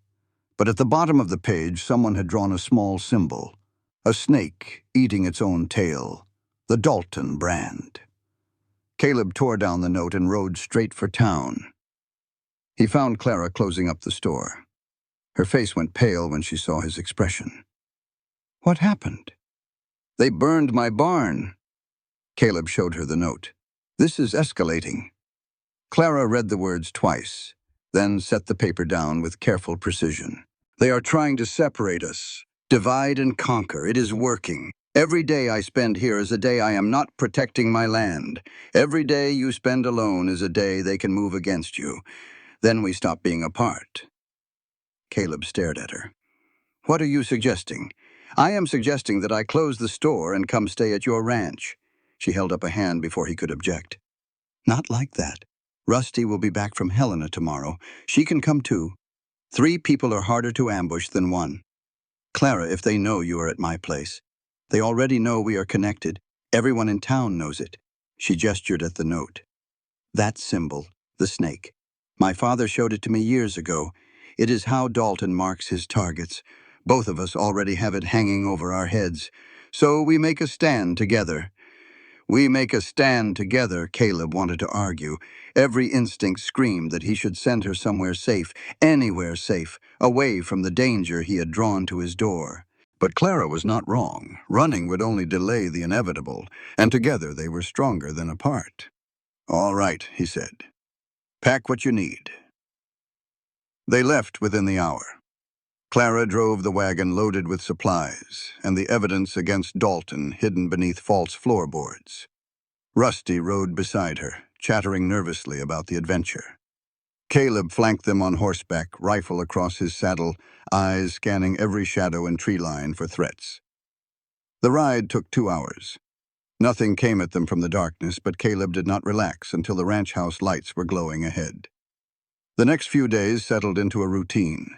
But at the bottom of the page, someone had drawn a small symbol. A snake eating its own tail. The Dalton brand. Caleb tore down the note and rode straight for town. He found Clara closing up the store. Her face went pale when she saw his expression. What happened? They burned my barn. Caleb showed her the note. This is escalating. Clara read the words twice, then set the paper down with careful precision. They are trying to separate us. Divide and conquer. It is working. Every day I spend here is a day I am not protecting my land. Every day you spend alone is a day they can move against you. Then we stop being apart. Caleb stared at her. What are you suggesting? I am suggesting that I close the store and come stay at your ranch. She held up a hand before he could object. Not like that. Rusty will be back from Helena tomorrow. She can come too. 3 people are harder to ambush than 1. Clara, if they know you are at my place. They already know we are connected. Everyone in town knows it. She gestured at the note. That symbol, the snake. My father showed it to me years ago. It is how Dalton marks his targets. Both of us already have it hanging over our heads. So we make a stand together. We make a stand together, Caleb wanted to argue. Every instinct screamed that he should send her somewhere safe, anywhere safe, away from the danger he had drawn to his door. But Clara was not wrong. Running would only delay the inevitable, and together they were stronger than apart. All right, he said. Pack what you need. They left within the hour. Clara drove the wagon loaded with supplies, and the evidence against Dalton hidden beneath false floorboards. Rusty rode beside her, chattering nervously about the adventure. Caleb flanked them on horseback, rifle across his saddle, eyes scanning every shadow and tree line for threats. The ride took 2 hours. Nothing came at them from the darkness, but Caleb did not relax until the ranch house lights were glowing ahead. The next few days settled into a routine.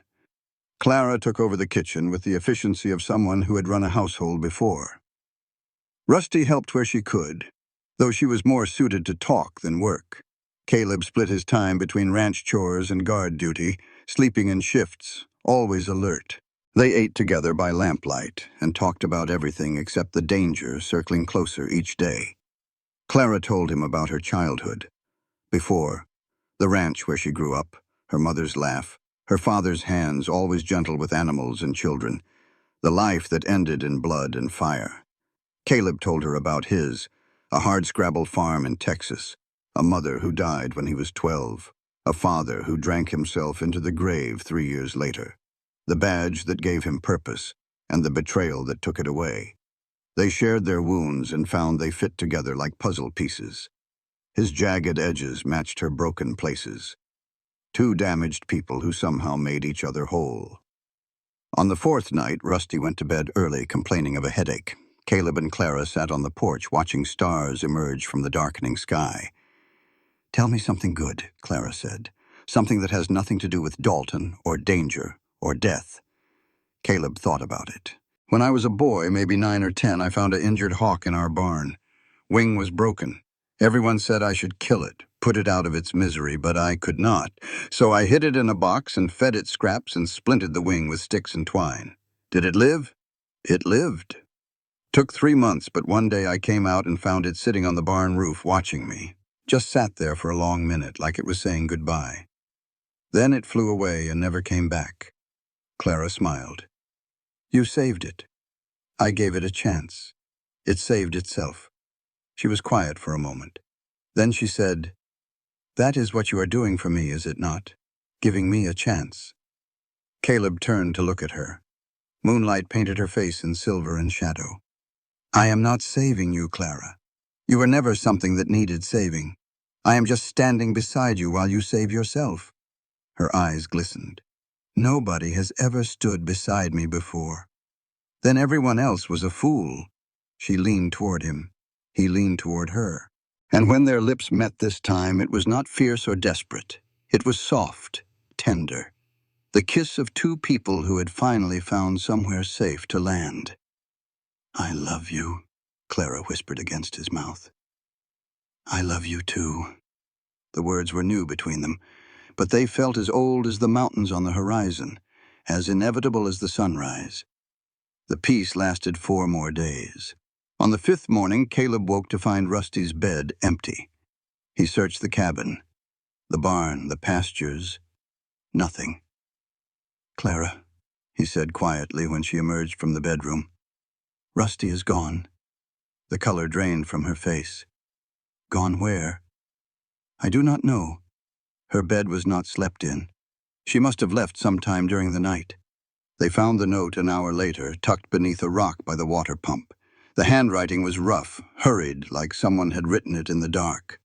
Clara took over the kitchen with the efficiency of someone who had run a household before. Rusty helped where she could, though she was more suited to talk than work. Caleb split his time between ranch chores and guard duty, sleeping in shifts, always alert. They ate together by lamplight and talked about everything except the danger circling closer each day. Clara told him about her childhood. Before, the ranch where she grew up, her mother's laugh, her father's hands always gentle with animals and children, the life that ended in blood and fire. Caleb told her about his, a hardscrabble farm in Texas, a mother who died when he was 12, a father who drank himself into the grave 3 years later, the badge that gave him purpose, and the betrayal that took it away. They shared their wounds and found they fit together like puzzle pieces. His jagged edges matched her broken places. Two damaged people who somehow made each other whole. On the fourth night, Rusty went to bed early, complaining of a headache. Caleb and Clara sat on the porch watching stars emerge from the darkening sky. "Tell me something good," Clara said. "Something that has nothing to do with Dalton or danger or death." Caleb thought about it. "When I was a boy, maybe 9 or 10, I found an injured hawk in our barn. Wing was broken. Everyone said I should kill it, put it out of its misery, but I could not. So I hid it in a box and fed it scraps and splinted the wing with sticks and twine. Did it live? It lived. Took 3 months, but one day I came out and found it sitting on the barn roof watching me. Just sat there for a long minute, like it was saying goodbye. Then it flew away and never came back." Clara smiled. "You saved it. I gave it a chance. It saved itself." She was quiet for a moment. Then she said, "That is what you are doing for me, is it not? Giving me a chance." Caleb turned to look at her. Moonlight painted her face in silver and shadow. "I am not saving you, Clara. You were never something that needed saving. I am just standing beside you while you save yourself." Her eyes glistened. "Nobody has ever stood beside me before. Then everyone else was a fool." She leaned toward him. He leaned toward her. And when their lips met this time, it was not fierce or desperate. It was soft, tender. The kiss of two people who had finally found somewhere safe to land. "I love you," Clara whispered against his mouth. "I love you too." The words were new between them, but they felt as old as the mountains on the horizon, as inevitable as the sunrise. The peace lasted 4 more days. On the 5th morning, Caleb woke to find Rusty's bed empty. He searched the cabin, the barn, the pastures. Nothing. "Clara," he said quietly when she emerged from the bedroom. "Rusty is gone." The color drained from her face. "Gone where?" "I do not know. Her bed was not slept in. She must have left sometime during the night." They found the note an hour later, tucked beneath a rock by the water pump. The handwriting was rough, hurried, like someone had written it in the dark.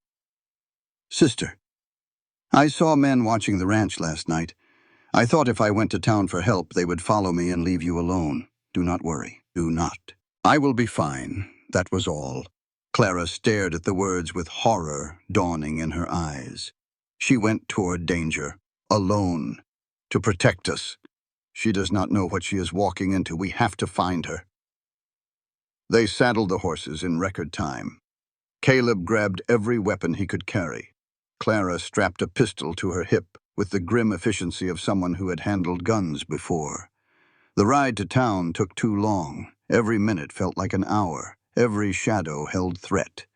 "Sister, I saw men watching the ranch last night. I thought if I went to town for help, they would follow me and leave you alone. Do not worry. Do not. I will be fine." That was all. Clara stared at the words with horror dawning in her eyes. She went toward danger, alone, to protect us. She does not know what she is walking into. We have to find her. They saddled the horses in record time. Caleb grabbed every weapon he could carry. Clara strapped a pistol to her hip with the grim efficiency of someone who had handled guns before. The ride to town took too long. Every minute felt like an hour. Every shadow held threat.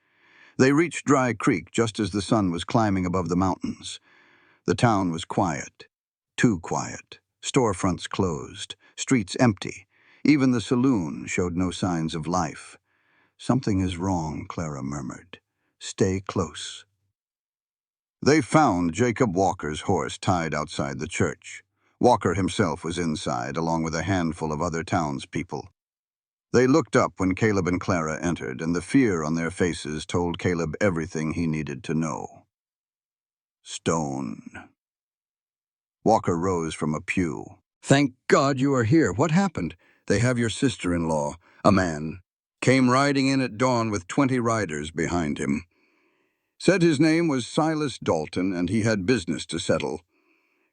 They reached Dry Creek just as the sun was climbing above the mountains. The town was quiet. Too quiet. Storefronts closed. Streets empty. Even the saloon showed no signs of life. "Something is wrong," Clara murmured. "Stay close." They found Jacob Walker's horse tied outside the church. Walker himself was inside, along with a handful of other townspeople. They looked up when Caleb and Clara entered, and the fear on their faces told Caleb everything he needed to know. Stone. Walker rose from a pew. "Thank God you are here. What happened?" "They have your sister-in-law, a man. Came riding in at dawn with 20 riders behind him. Said his name was Silas Dalton and he had business to settle."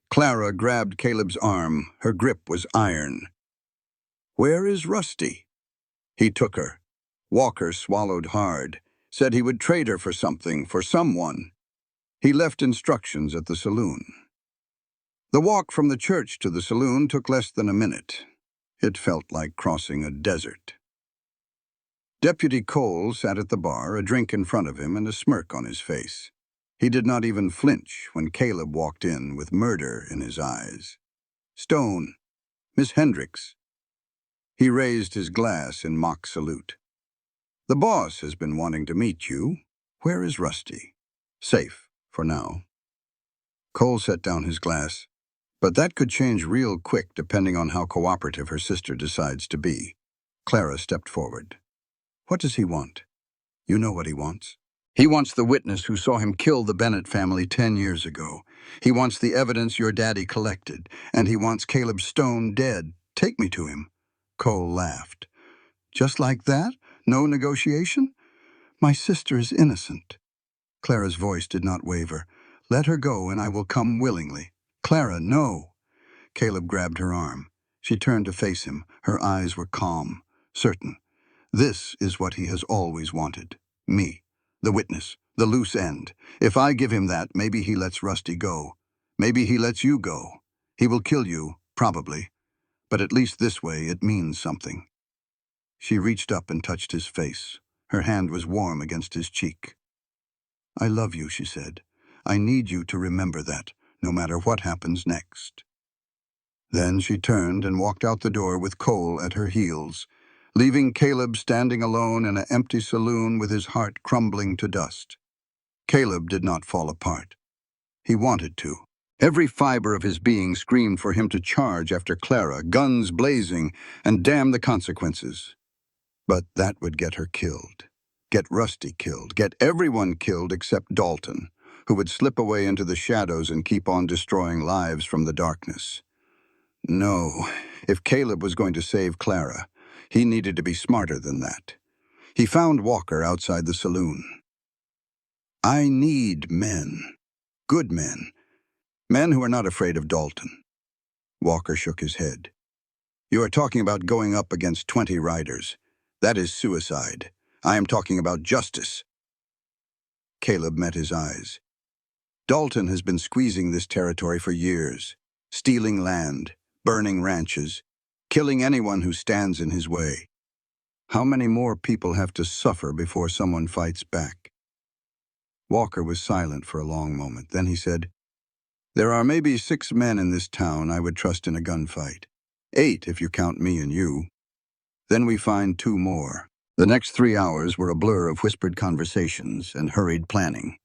Clara grabbed Caleb's arm. Her grip was iron. "Where is Rusty?" He took her. Walker swallowed hard, said he would trade her for something, for someone. He left instructions at the saloon. The walk from the church to the saloon took less than a minute. It felt like crossing a desert. Deputy Cole sat at the bar, a drink in front of him and a smirk on his face. He did not even flinch when Caleb walked in with murder in his eyes. "Stone, Miss Hendricks." He raised his glass in mock salute. "The boss has been wanting to meet you. Where is Rusty?" "Safe, for now." Cole set down his glass. But that could change real quick depending on how cooperative her sister decides to be. Clara stepped forward. "What does he want?" "You know what he wants. He wants the witness who saw him kill the Bennett family 10 years ago. He wants the evidence your daddy collected, and he wants Caleb Stone dead. Take me to him." Cole laughed. "Just like that? No negotiation? My sister is innocent." Clara's voice did not waver. "Let her go and I will come willingly." "Clara, no." Caleb grabbed her arm. She turned to face him. Her eyes were calm, certain. "This is what he has always wanted. Me. The witness. The loose end. If I give him that, maybe he lets Rusty go. Maybe he lets you go. He will kill you, probably. But at least this way it means something." She reached up and touched his face. Her hand was warm against his cheek. "I love you," she said. "I need you to remember that, no matter what happens next." Then she turned and walked out the door with Cole at her heels, leaving Caleb standing alone in an empty saloon with his heart crumbling to dust. Caleb did not fall apart. He wanted to. Every fiber of his being screamed for him to charge after Clara, guns blazing, and damn the consequences. But that would get her killed. Get Rusty killed. Get everyone killed except Dalton, who would slip away into the shadows and keep on destroying lives from the darkness. No, if Caleb was going to save Clara, he needed to be smarter than that. He found Walker outside the saloon. "I need men. Good men. Men who are not afraid of Dalton." Walker shook his head. "You are talking about going up against 20 riders. That is suicide. I am talking about justice." Caleb met his eyes. "Dalton has been squeezing this territory for years, stealing land, burning ranches, killing anyone who stands in his way. How many more people have to suffer before someone fights back?" Walker was silent for a long moment. Then he said, "There are maybe 6 men in this town I would trust in a gunfight. 8 if you count me and you. Then we find 2 more." The next 3 hours were a blur of whispered conversations and hurried planning.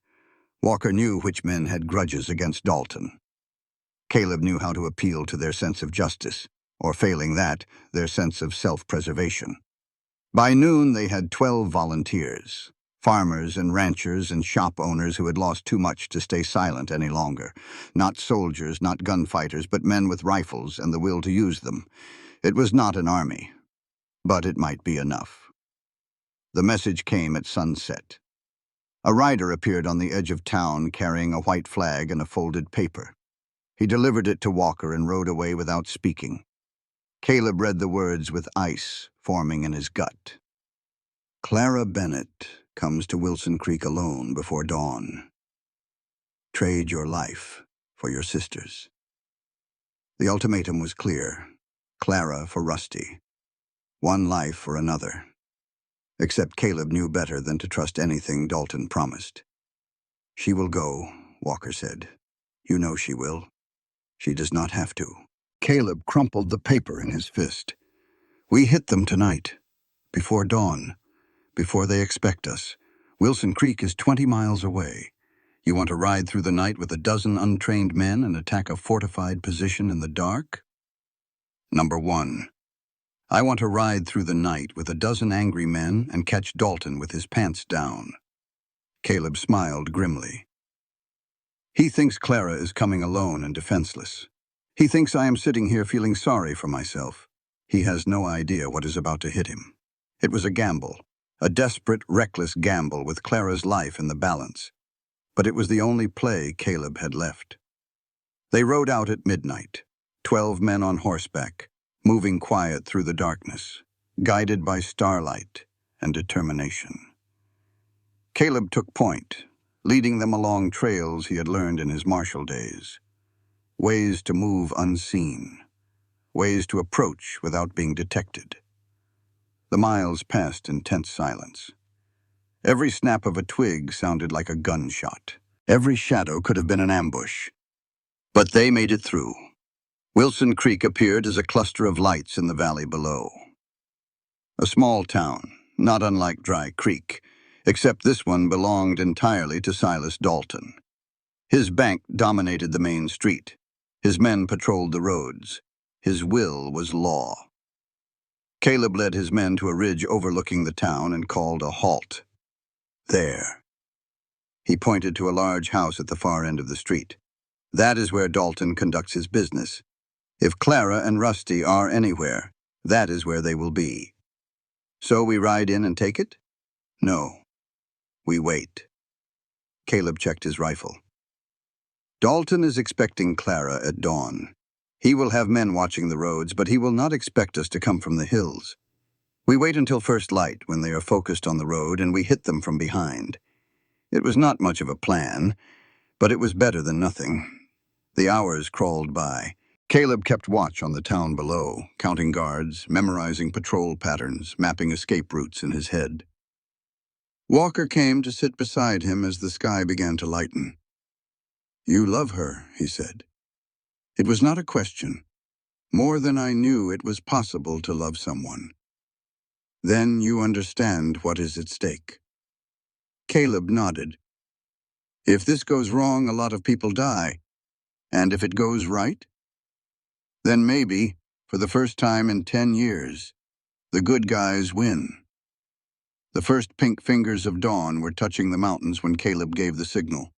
Walker knew which men had grudges against Dalton. Caleb knew how to appeal to their sense of justice, or failing that, their sense of self-preservation. By noon, they had 12 volunteers, farmers and ranchers and shop owners who had lost too much to stay silent any longer. Not soldiers, not gunfighters, but men with rifles and the will to use them. It was not an army, but it might be enough. The message came at sunset. A rider appeared on the edge of town carrying a white flag and a folded paper. He delivered it to Walker and rode away without speaking. Caleb read the words with ice forming in his gut. "Clara Bennett comes to Wilson Creek alone before dawn. Trade your life for your sister's." The ultimatum was clear. Clara for Rusty. One life for another. Except Caleb knew better than to trust anything Dalton promised. "She will go," Walker said. "You know she will. She does not have to." Caleb crumpled the paper in his fist. "We hit them tonight. Before dawn. Before they expect us. Wilson Creek is 20 miles away. You want to ride through the night with a dozen untrained men and attack a fortified position in the dark? Number 1. I want to ride through the night with a dozen angry men and catch Dalton with his pants down." Caleb smiled grimly. "He thinks Clara is coming alone and defenseless. He thinks I am sitting here feeling sorry for myself. He has no idea what is about to hit him. It was a gamble, a desperate, reckless gamble with Clara's life in the balance. But it was the only play Caleb had left." They rode out at midnight, 12 men on horseback, moving quiet through the darkness, guided by starlight and determination. Caleb took point, leading them along trails he had learned in his martial days. Ways to move unseen, ways to approach without being detected. The miles passed in tense silence. Every snap of a twig sounded like a gunshot. Every shadow could have been an ambush. But they made it through. Wilson Creek appeared as a cluster of lights in the valley below. A small town, not unlike Dry Creek, except this one belonged entirely to Silas Dalton. His bank dominated the main street. His men patrolled the roads. His will was law. Caleb led his men to a ridge overlooking the town and called a halt. There. He pointed to a large house at the far end of the street. That is where Dalton conducts his business. If Clara and Rusty are anywhere, that is where they will be. So we ride in and take it? No. We wait. Caleb checked his rifle. Dalton is expecting Clara at dawn. He will have men watching the roads, but he will not expect us to come from the hills. We wait until first light when they are focused on the road and we hit them from behind. It was not much of a plan, but it was better than nothing. The hours crawled by. Caleb kept watch on the town below, counting guards, memorizing patrol patterns, mapping escape routes in his head. Walker came to sit beside him as the sky began to lighten. "You love her," he said. It was not a question. More than I knew it was possible to love someone. Then you understand what is at stake. Caleb nodded. If this goes wrong, a lot of people die. And if it goes right? Then maybe, for the first time in 10 years, the good guys win. The first pink fingers of dawn were touching the mountains when Caleb gave the signal.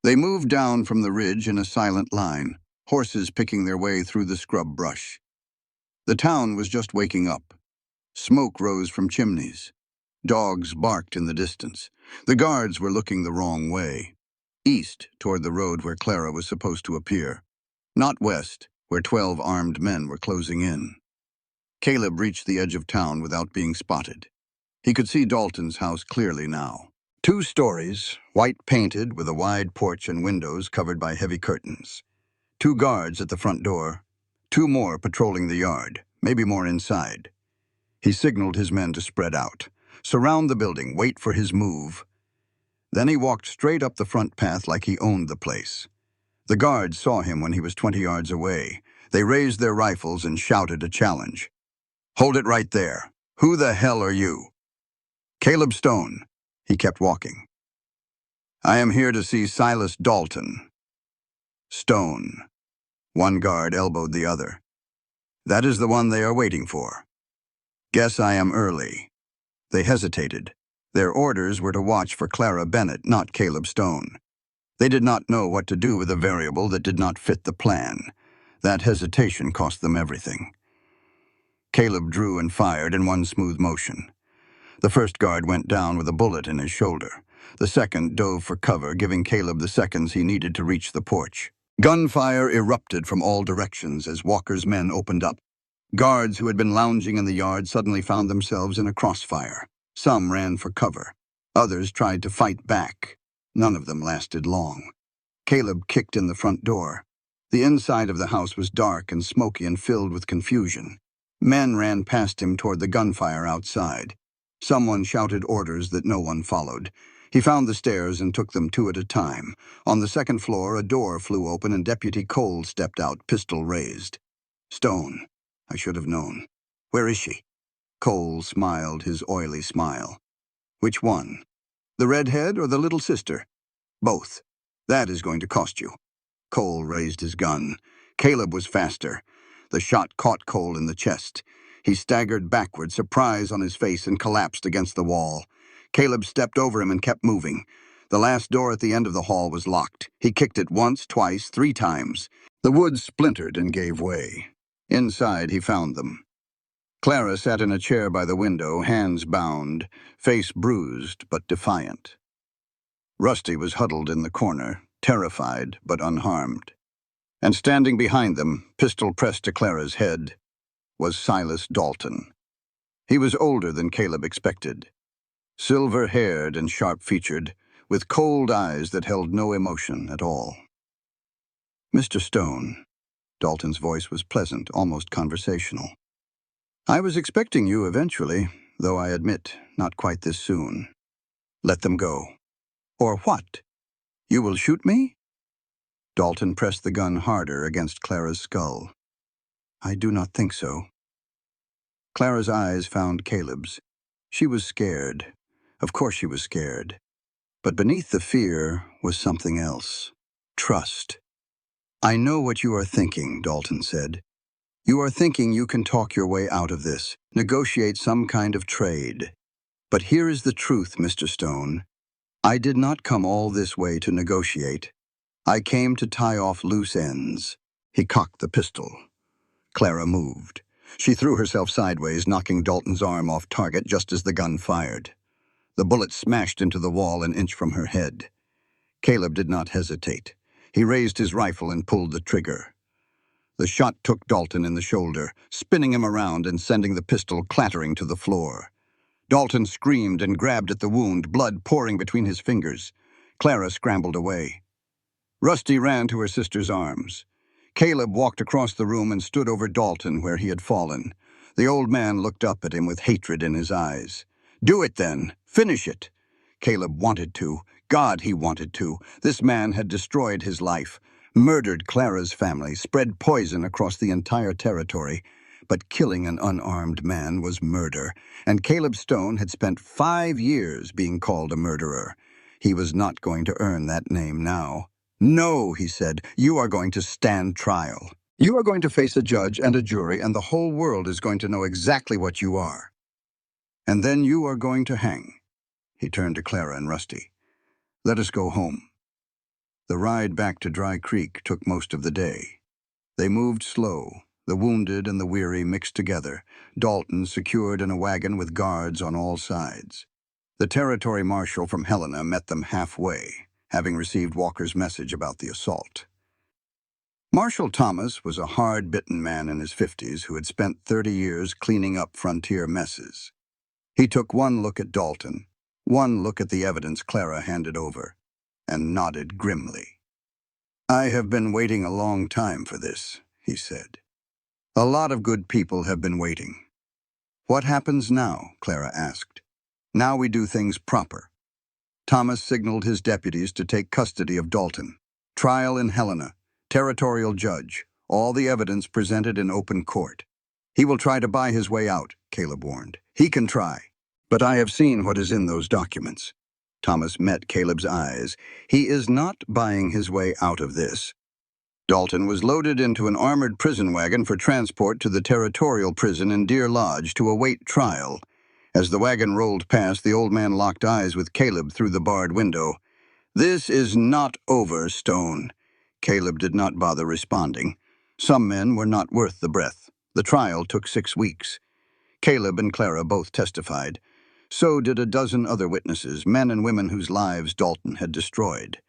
They moved down from the ridge in a silent line, horses picking their way through the scrub brush. The town was just waking up. Smoke rose from chimneys. Dogs barked in the distance. The guards were looking the wrong way. East, toward the road where Clara was supposed to appear. Not west, where 12 armed men were closing in. Caleb reached the edge of town without being spotted. He could see Dalton's house clearly now. 2 stories, white painted with a wide porch and windows covered by heavy curtains. 2 guards at the front door. 2 more patrolling the yard, maybe more inside. He signaled his men to spread out. Surround the building, wait for his move. Then he walked straight up the front path like he owned the place. The guards saw him when he was 20 yards away. They raised their rifles and shouted a challenge. "Hold it right there. Who the hell are you?" "Caleb Stone." He kept walking. "I am here to see Silas Dalton." "Stone." One guard elbowed the other. "That is the one they are waiting for." "Guess I am early." They hesitated. Their orders were to watch for Clara Bennett, not Caleb Stone. They did not know what to do with a variable that did not fit the plan. That hesitation cost them everything. Caleb drew and fired in one smooth motion. The first guard went down with a bullet in his shoulder. The second dove for cover, giving Caleb the seconds he needed to reach the porch. Gunfire erupted from all directions as Walker's men opened up. Guards who had been lounging in the yard suddenly found themselves in a crossfire. Some ran for cover. Others tried to fight back. None of them lasted long. Caleb kicked in the front door. The inside of the house was dark and smoky and filled with confusion. Men ran past him toward the gunfire outside. Someone shouted orders that no one followed. He found the stairs and took them 2 at a time. On the second floor, a door flew open and Deputy Cole stepped out, pistol raised. "Stone. I should have known. Where is she?" Cole smiled his oily smile. "Which one? The redhead or the little sister?" "Both. That is going to cost you." Cole raised his gun. Caleb was faster. The shot caught Cole in the chest. He staggered backward, surprise on his face, and collapsed against the wall. Caleb stepped over him and kept moving. The last door at the end of the hall was locked. He kicked it once, twice, 3 times. The wood splintered and gave way. Inside, he found them. Clara sat in a chair by the window, hands bound, face bruised but defiant. Rusty was huddled in the corner, terrified but unharmed. And standing behind them, pistol pressed to Clara's head, was Silas Dalton. He was older than Caleb expected, silver-haired and sharp-featured, with cold eyes that held no emotion at all. "Mr. Stone," Dalton's voice was pleasant, almost conversational. "I was expecting you eventually, though I admit, not quite this soon. Let them go." "Or what? You will shoot me?" Dalton pressed the gun harder against Clara's skull. "I do not think so." Clara's eyes found Caleb's. She was scared. Of course she was scared. But beneath the fear was something else. Trust. "I know what you are thinking," Dalton said. "You are thinking you can talk your way out of this, negotiate some kind of trade. But here is the truth, Mr. Stone. I did not come all this way to negotiate. I came to tie off loose ends." He cocked the pistol. Clara moved. She threw herself sideways, knocking Dalton's arm off target just as the gun fired. The bullet smashed into the wall an inch from her head. Caleb did not hesitate. He raised his rifle and pulled the trigger. The shot took Dalton in the shoulder, spinning him around and sending the pistol clattering to the floor. Dalton screamed and grabbed at the wound, blood pouring between his fingers. Clara scrambled away. Rusty ran to her sister's arms. Caleb walked across the room and stood over Dalton where he had fallen. The old man looked up at him with hatred in his eyes. "Do it then. Finish it." Caleb wanted to. God, he wanted to. This man had destroyed his life, murdered Clara's family, spread poison across the entire territory. But killing an unarmed man was murder, and Caleb Stone had spent 5 years being called a murderer. He was not going to earn that name now. "No," he said, "you are going to stand trial. You are going to face a judge and a jury, and the whole world is going to know exactly what you are. And then you are going to hang." He turned to Clara and Rusty. "Let us go home." The ride back to Dry Creek took most of the day. They moved slow, the wounded and the weary mixed together, Dalton secured in a wagon with guards on all sides. The territory marshal from Helena met them halfway, having received Walker's message about the assault. Marshal Thomas was a hard-bitten man in his 50s who had spent 30 years cleaning up frontier messes. He took one look at Dalton, one look at the evidence Clara handed over, and nodded grimly. "I have been waiting a long time for this," he said. "A lot of good people have been waiting." "What happens now?" Clara asked. "Now we do things proper." Thomas signaled his deputies to take custody of Dalton. Trial in Helena, territorial judge, all the evidence presented in open court. "He will try to buy his way out," Caleb warned. "He can try. But I have seen what is in those documents." Thomas met Caleb's eyes. "He is not buying his way out of this." Dalton was loaded into an armored prison wagon for transport to the territorial prison in Deer Lodge to await trial. As the wagon rolled past, the old man locked eyes with Caleb through the barred window. "This is not over, Stone." Caleb did not bother responding. Some men were not worth the breath. The trial took 6 weeks. Caleb and Clara both testified. So did a dozen other witnesses, men and women whose lives Dalton had destroyed.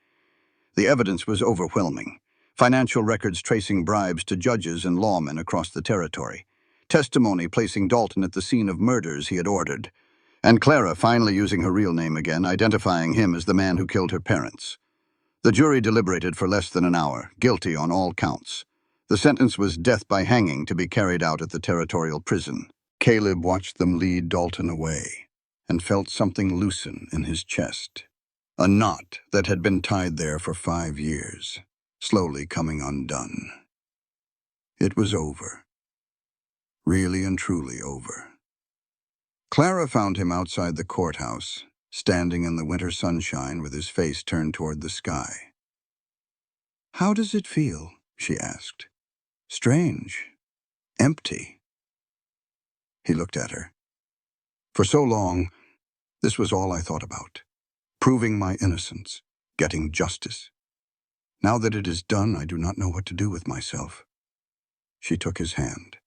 The evidence was overwhelming. Financial records tracing bribes to judges and lawmen across the territory. Testimony placing Dalton at the scene of murders he had ordered. And Clara finally using her real name again, identifying him as the man who killed her parents. The jury deliberated for less than an hour, guilty on all counts. The sentence was death by hanging to be carried out at the territorial prison. Caleb watched them lead Dalton away and felt something loosen in his chest. A knot that had been tied there for 5 years, slowly coming undone. It was over. Really and truly over. Clara found him outside the courthouse, standing in the winter sunshine with his face turned toward the sky. "How does it feel?" she asked. "Strange. Empty." He looked at her. "For so long, this was all I thought about. Proving my innocence, getting justice. Now that it is done, I do not know what to do with myself." She took his hand.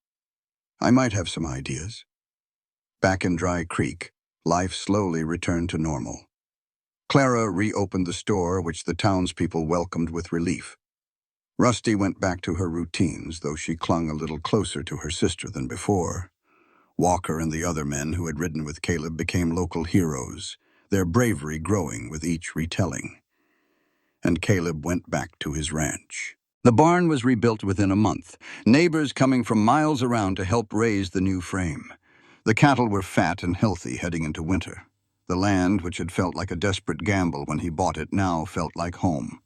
"I might have some ideas." Back in Dry Creek, life slowly returned to normal. Clara reopened the store, which the townspeople welcomed with relief. Rusty went back to her routines, though she clung a little closer to her sister than before. Walker and the other men who had ridden with Caleb became local heroes, their bravery growing with each retelling. And Caleb went back to his ranch. The barn was rebuilt within a month, neighbors coming from miles around to help raise the new frame. The cattle were fat and healthy heading into winter. The land, which had felt like a desperate gamble when he bought it, now felt like home.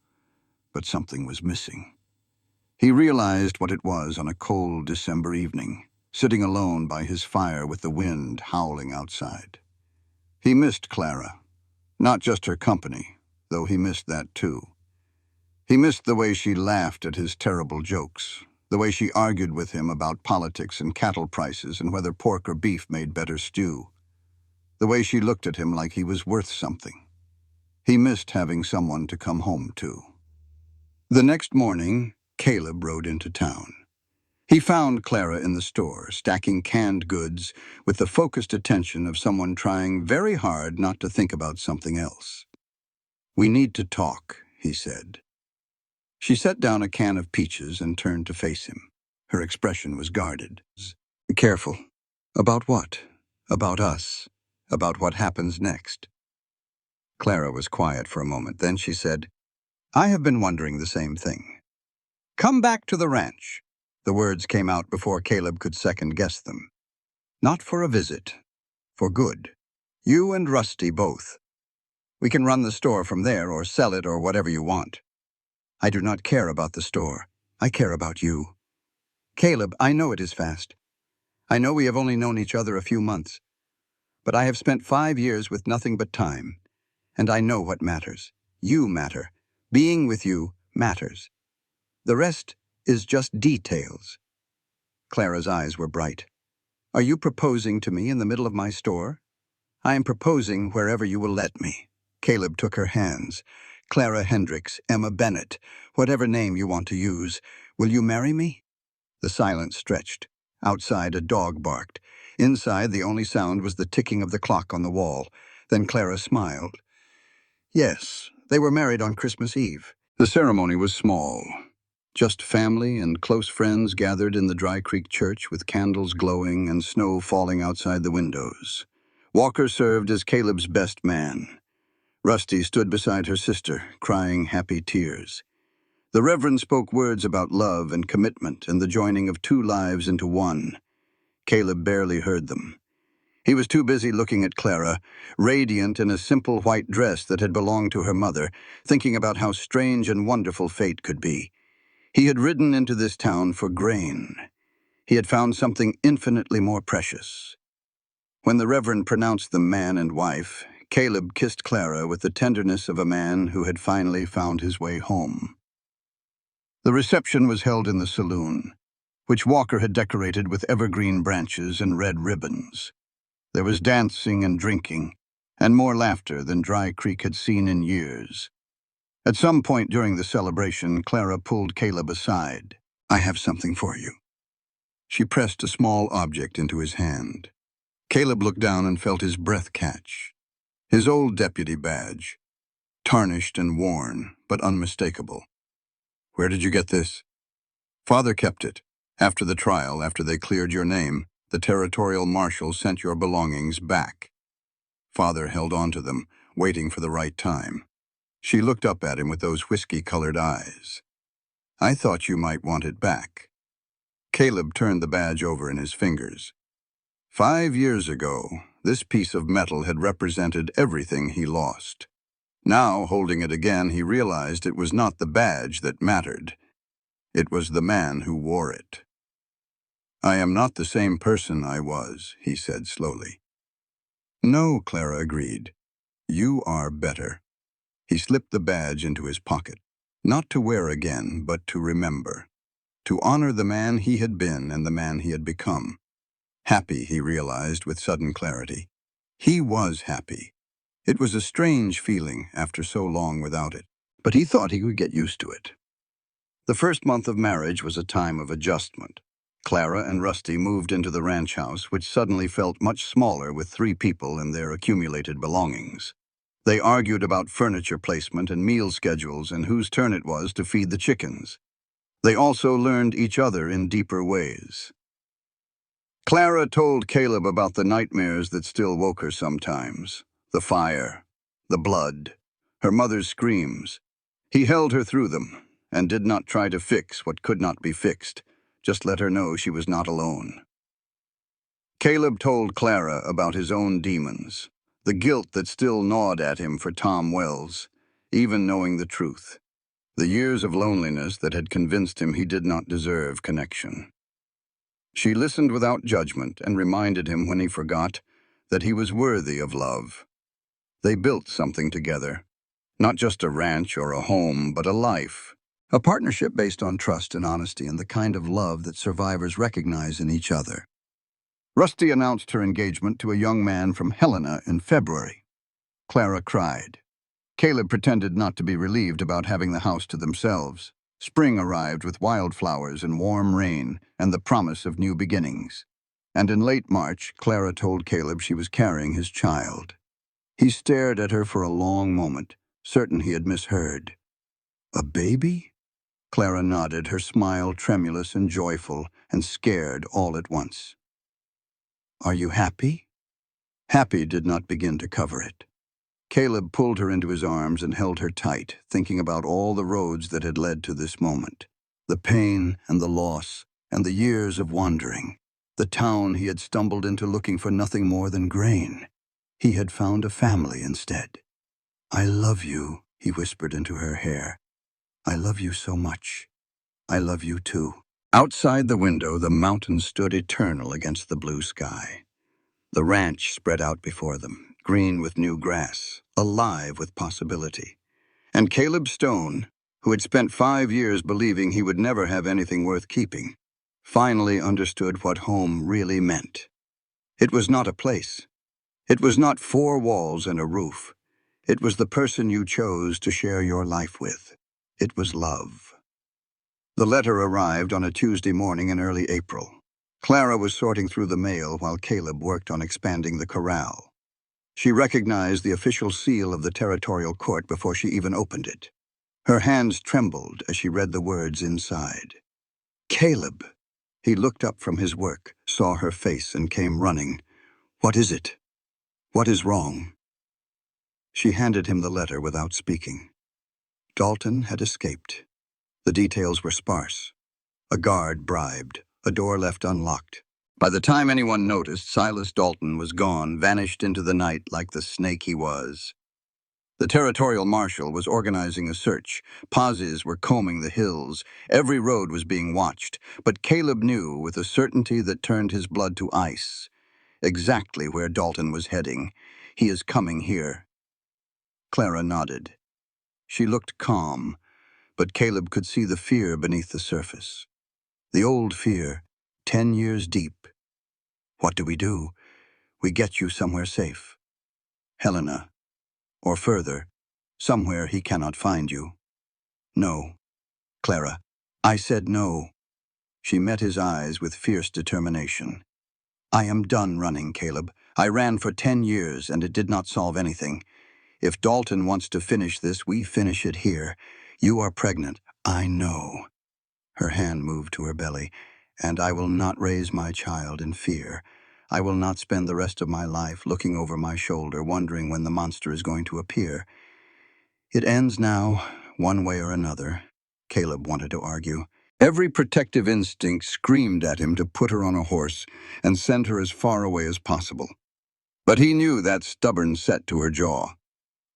But something was missing. He realized what it was on a cold December evening, sitting alone by his fire with the wind howling outside. He missed Clara, not just her company, though he missed that too. He missed the way she laughed at his terrible jokes, the way she argued with him about politics and cattle prices and whether pork or beef made better stew, the way she looked at him like he was worth something. He missed having someone to come home to. The next morning, Caleb rode into town. He found Clara in the store, stacking canned goods with the focused attention of someone trying very hard not to think about something else. "We need to talk," he said. She set down a can of peaches and turned to face him. Her expression was guarded. "Careful. About what? About us. About what happens next." Clara was quiet for a moment. Then she said, "I have been wondering the same thing. Come back to the ranch." The words came out before Caleb could second-guess them. "Not for a visit. For good. You and Rusty both. We can run the store from there or sell it or whatever you want. I do not care about the store. I care about you. Caleb, I know it is fast. I know we have only known each other a few months. But I have spent 5 years with nothing but time. And I know what matters. You matter. Being with you matters. The rest is just details." Clara's eyes were bright. "Are you proposing to me in the middle of my store?" "I am proposing wherever you will let me." Caleb took her hands. "Clara Hendricks, Emma Bennett, whatever name you want to use. Will you marry me?" The silence stretched. Outside, a dog barked. Inside, the only sound was the ticking of the clock on the wall. Then Clara smiled. Yes, they were married on Christmas Eve. The ceremony was small. Just family and close friends gathered in the Dry Creek Church with candles glowing and snow falling outside the windows. Walker served as Caleb's best man. Rusty stood beside her sister, crying happy tears. The Reverend spoke words about love and commitment and the joining of 2 lives into one. Caleb barely heard them. He was too busy looking at Clara, radiant in a simple white dress that had belonged to her mother, thinking about how strange and wonderful fate could be. He had ridden into this town for grain. He had found something infinitely more precious. When the Reverend pronounced them man and wife, Caleb kissed Clara with the tenderness of a man who had finally found his way home. The reception was held in the saloon, which Walker had decorated with evergreen branches and red ribbons. There was dancing and drinking, and more laughter than Dry Creek had seen in years. At some point during the celebration, Clara pulled Caleb aside. "I have something for you." She pressed a small object into his hand. Caleb looked down and felt his breath catch. His old deputy badge, tarnished and worn, but unmistakable. "Where did you get this?" "Father kept it. After the trial, after they cleared your name, the territorial marshal sent your belongings back." Father held on to them, waiting for the right time. She looked up at him with those whiskey-colored eyes. "I thought you might want it back." Caleb turned the badge over in his fingers. 5 years ago, this piece of metal had represented everything he lost. Now, holding it again, he realized it was not the badge that mattered. It was the man who wore it. "I am not the same person I was," he said slowly. "No," Clara agreed. "You are better." He slipped the badge into his pocket, not to wear again, but to remember, to honor the man he had been and the man he had become. Happy, he realized with sudden clarity. He was happy. It was a strange feeling after so long without it, but he thought he would get used to it. The first month of marriage was a time of adjustment. Clara and Rusty moved into the ranch house, which suddenly felt much smaller with 3 people and their accumulated belongings. They argued about furniture placement and meal schedules and whose turn it was to feed the chickens. They also learned each other in deeper ways. Clara told Caleb about the nightmares that still woke her sometimes. The fire, the blood, her mother's screams. He held her through them and did not try to fix what could not be fixed, just let her know she was not alone. Caleb told Clara about his own demons, the guilt that still gnawed at him for Tom Wells, even knowing the truth, the years of loneliness that had convinced him he did not deserve connection. She listened without judgment and reminded him when he forgot that he was worthy of love. They built something together, not just a ranch or a home, but a life. A partnership based on trust and honesty and the kind of love that survivors recognize in each other. Rusty announced her engagement to a young man from Helena in February. Clara cried. Caleb pretended not to be relieved about having the house to themselves. Spring arrived with wildflowers and warm rain and the promise of new beginnings. And in late March, Clara told Caleb she was carrying his child. He stared at her for a long moment, certain he had misheard. A baby? Clara nodded, her smile tremulous and joyful and scared all at once. Are you happy? Happy did not begin to cover it. Caleb pulled her into his arms and held her tight, thinking about all the roads that had led to this moment. The pain and the loss and the years of wandering. The town he had stumbled into looking for nothing more than grain. He had found a family instead. I love you, he whispered into her hair. I love you so much. I love you too. Outside the window, the mountains stood eternal against the blue sky. The ranch spread out before them, green with new grass, alive with possibility. And Caleb Stone, who had spent 5 years believing he would never have anything worth keeping, finally understood what home really meant. It was not a place. It was not 4 walls and a roof. It was the person you chose to share your life with. It was love. The letter arrived on a Tuesday morning in early April. Clara was sorting through the mail while Caleb worked on expanding the corral. She recognized the official seal of the territorial court before she even opened it. Her hands trembled as she read the words inside. Caleb! He looked up from his work, saw her face, and came running. What is it? What is wrong? She handed him the letter without speaking. Dalton had escaped. The details were sparse. A guard bribed, a door left unlocked. By the time anyone noticed, Silas Dalton was gone, vanished into the night like the snake he was. The territorial marshal was organizing a search. Pauses were combing the hills. Every road was being watched. But Caleb knew, with a certainty that turned his blood to ice, exactly where Dalton was heading. He is coming here. Clara nodded. She looked calm, but Caleb could see the fear beneath the surface. The old fear, 10 years deep. What do? We get you somewhere safe. Helena. Or further, somewhere he cannot find you. No, Clara. I said no. She met his eyes with fierce determination. I am done running, Caleb. I ran for 10 years and it did not solve anything. If Dalton wants to finish this, we finish it here. You are pregnant. I know. Her hand moved to her belly. And I will not raise my child in fear. I will not spend the rest of my life looking over my shoulder, wondering when the monster is going to appear. It ends now, one way or another, Caleb wanted to argue. Every protective instinct screamed at him to put her on a horse and send her as far away as possible. But he knew that stubborn set to her jaw.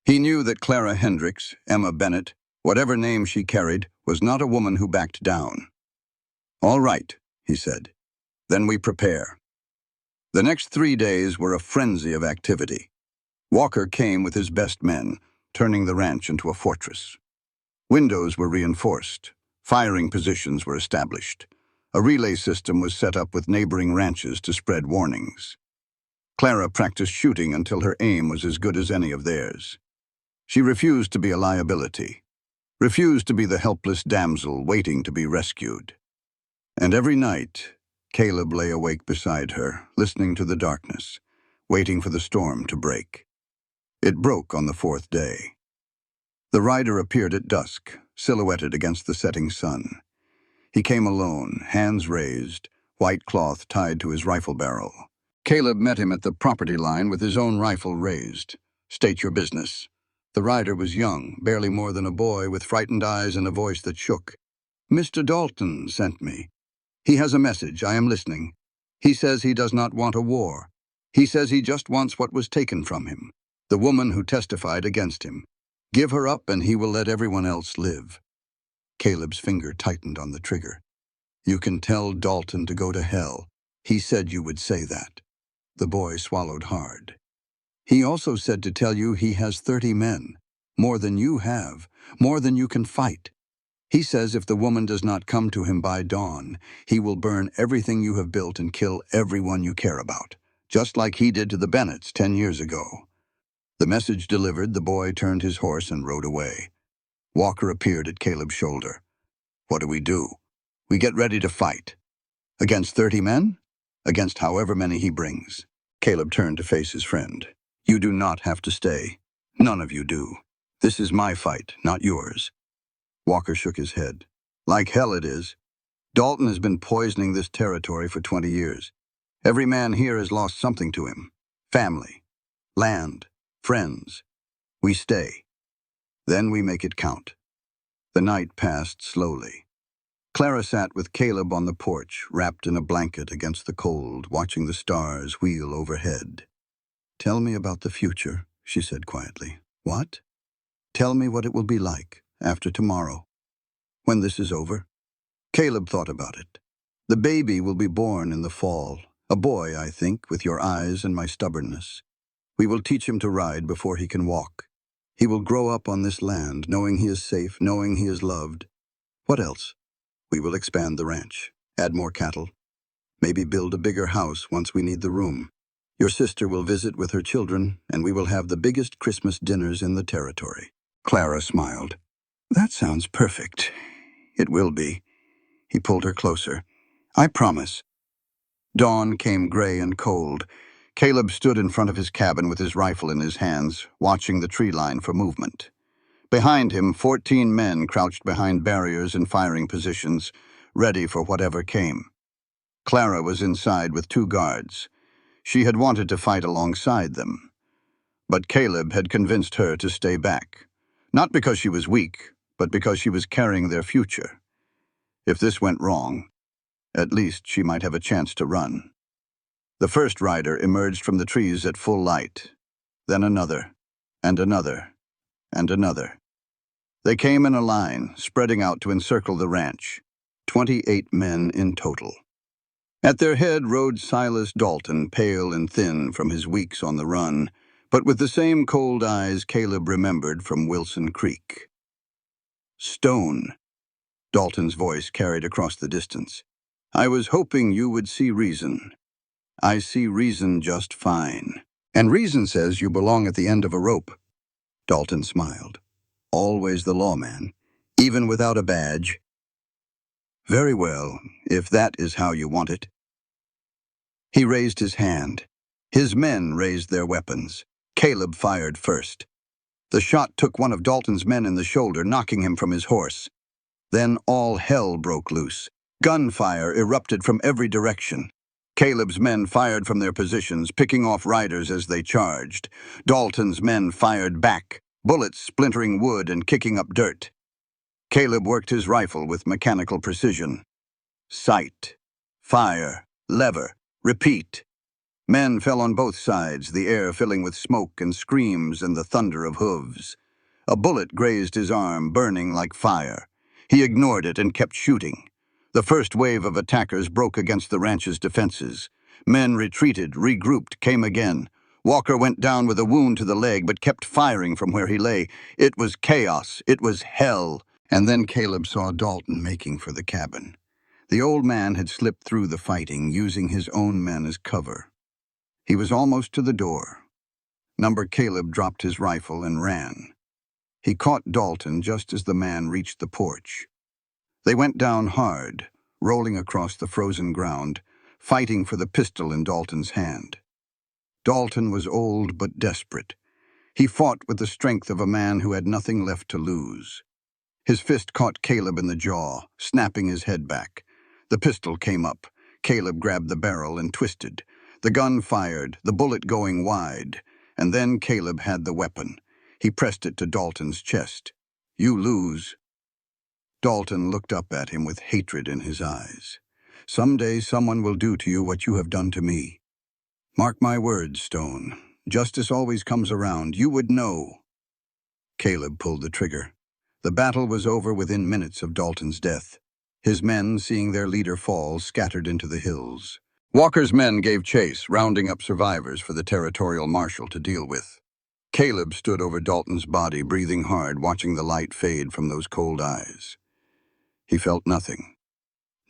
He knew that Clara Hendricks, Emma Bennett, whatever name she carried, was not a woman who backed down. All right, he said. Then we prepare. The next 3 days were a frenzy of activity. Walker came with his best men, turning the ranch into a fortress. Windows were reinforced. Firing positions were established. A relay system was set up with neighboring ranches to spread warnings. Clara practiced shooting until her aim was as good as any of theirs. She refused to be a liability, refused to be the helpless damsel waiting to be rescued. And every night, Caleb lay awake beside her, listening to the darkness, waiting for the storm to break. It broke on the 4th day. The rider appeared at dusk, silhouetted against the setting sun. He came alone, hands raised, white cloth tied to his rifle barrel. Caleb met him at the property line with his own rifle raised. "State your business." The rider was young, barely more than a boy, with frightened eyes and a voice that shook. "Mr. Dalton sent me. He has a message. I am listening. He says he does not want a war. He says he just wants what was taken from him, the woman who testified against him. Give her up and he will let everyone else live." Caleb's finger tightened on the trigger. "You can tell Dalton to go to hell. He said you would say that." The boy swallowed hard. "He also said to tell you he has 30 men, more than you have, more than you can fight. He says if the woman does not come to him by dawn, he will burn everything you have built and kill everyone you care about, just like he did to the Bennetts 10 years ago." The message delivered, the boy turned his horse and rode away. Walker appeared at Caleb's shoulder. "What do? We get ready to fight. Against 30 men? Against however many he brings." Caleb turned to face his friend. "You do not have to stay. None of you do. This is my fight, not yours." Walker shook his head. "Like hell it is. Dalton has been poisoning this territory for 20 years. Every man here has lost something to him. Family, land, friends. We stay. Then we make it count." The night passed slowly. Clara sat with Caleb on the porch, wrapped in a blanket against the cold, watching the stars wheel overhead. "Tell me about the future," she said quietly. "What?" "Tell me what it will be like after tomorrow, when this is over." Caleb thought about it. "The baby will be born in the fall. A boy, I think, with your eyes and my stubbornness. We will teach him to ride before he can walk. He will grow up on this land, knowing he is safe, knowing he is loved. What else? We will expand the ranch, add more cattle, maybe build a bigger house once we need the room. Your sister will visit with her children, and we will have the biggest Christmas dinners in the territory." Clara smiled. "That sounds perfect." "It will be." He pulled her closer. "I promise." Dawn came gray and cold. Caleb stood in front of his cabin with his rifle in his hands, watching the tree line for movement. Behind him, 14 men crouched behind barriers in firing positions, ready for whatever came. Clara was inside with 2 guards. She had wanted to fight alongside them. But Caleb had convinced her to stay back. Not because she was weak, but because she was carrying their future. If this went wrong, at least she might have a chance to run. The first rider emerged from the trees at full light. Then another, and another, and another. They came in a line, spreading out to encircle the ranch. 28 men in total. At their head rode Silas Dalton, pale and thin from his weeks on the run, but with the same cold eyes Caleb remembered from Wilson Creek. "Stone," Dalton's voice carried across the distance. "I was hoping you would see reason. I see reason just fine. And reason says you belong at the end of a rope." Dalton smiled. "Always the lawman, even without a badge." "Very well, if that is how you want it." He raised his hand. His men raised their weapons. Caleb fired first. The shot took one of Dalton's men in the shoulder, knocking him from his horse. Then all hell broke loose. Gunfire erupted from every direction. Caleb's men fired from their positions, picking off riders as they charged. Dalton's men fired back, bullets splintering wood and kicking up dirt. Caleb worked his rifle with mechanical precision. Sight, fire, lever, repeat. Men fell on both sides, the air filling with smoke and screams and the thunder of hooves. A bullet grazed his arm, burning like fire. He ignored it and kept shooting. The first wave of attackers broke against the ranch's defenses. Men retreated, regrouped, came again. Walker went down with a wound to the leg, but kept firing from where he lay. It was chaos. It was hell. And then Caleb saw Dalton making for the cabin. The old man had slipped through the fighting, using his own men as cover. He was almost to the door. Number Caleb dropped his rifle and ran. He caught Dalton just as the man reached the porch. They went down hard, rolling across the frozen ground, fighting for the pistol in Dalton's hand. Dalton was old but desperate. He fought with the strength of a man who had nothing left to lose. His fist caught Caleb in the jaw, snapping his head back. The pistol came up. Caleb grabbed the barrel and twisted. The gun fired, the bullet going wide. And then Caleb had the weapon. He pressed it to Dalton's chest. "You lose." Dalton looked up at him with hatred in his eyes. "Someday someone will do to you what you have done to me. Mark my words, Stone. Justice always comes around. You would know." Caleb pulled the trigger. The battle was over within minutes of Dalton's death. His men, seeing their leader fall, scattered into the hills. Walker's men gave chase, rounding up survivors for the territorial marshal to deal with. Caleb stood over Dalton's body, breathing hard, watching the light fade from those cold eyes. He felt nothing.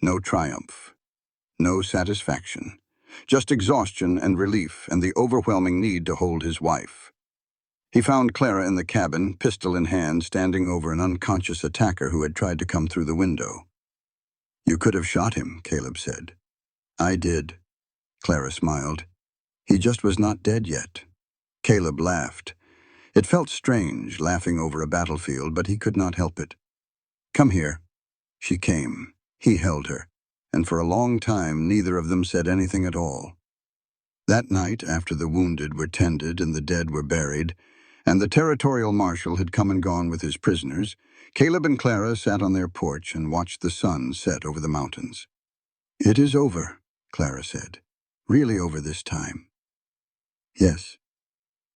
No triumph. No satisfaction. Just exhaustion and relief and the overwhelming need to hold his wife. He found Clara in the cabin, pistol in hand, standing over an unconscious attacker who had tried to come through the window. "You could have shot him," Caleb said. "I did," Clara smiled. "He just was not dead yet." Caleb laughed. It felt strange, laughing over a battlefield, but he could not help it. "Come here." She came. He held her, and for a long time neither of them said anything at all. That night, after the wounded were tended and the dead were buried, and the territorial marshal had come and gone with his prisoners, Caleb and Clara sat on their porch and watched the sun set over the mountains. "It is over," Clara said. "Really over this time." "Yes.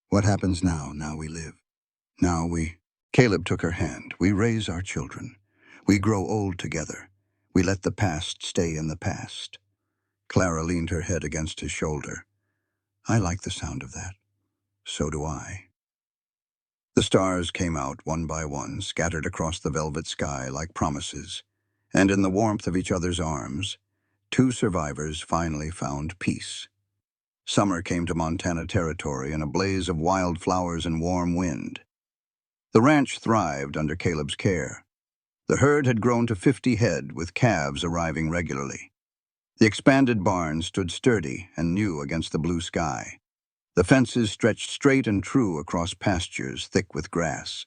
What happens now? Now we live. Now we—" Caleb took her hand. "We raise our children. We grow old together. We let the past stay in the past." Clara leaned her head against his shoulder. "I like the sound of that. So do I." The stars came out one by one, scattered across the velvet sky like promises, and in the warmth of each other's arms, two survivors finally found peace. Summer came to Montana Territory in a blaze of wildflowers and warm wind. The ranch thrived under Caleb's care. The herd had grown to 50 head, with calves arriving regularly. The expanded barn stood sturdy and new against the blue sky. The fences stretched straight and true across pastures thick with grass.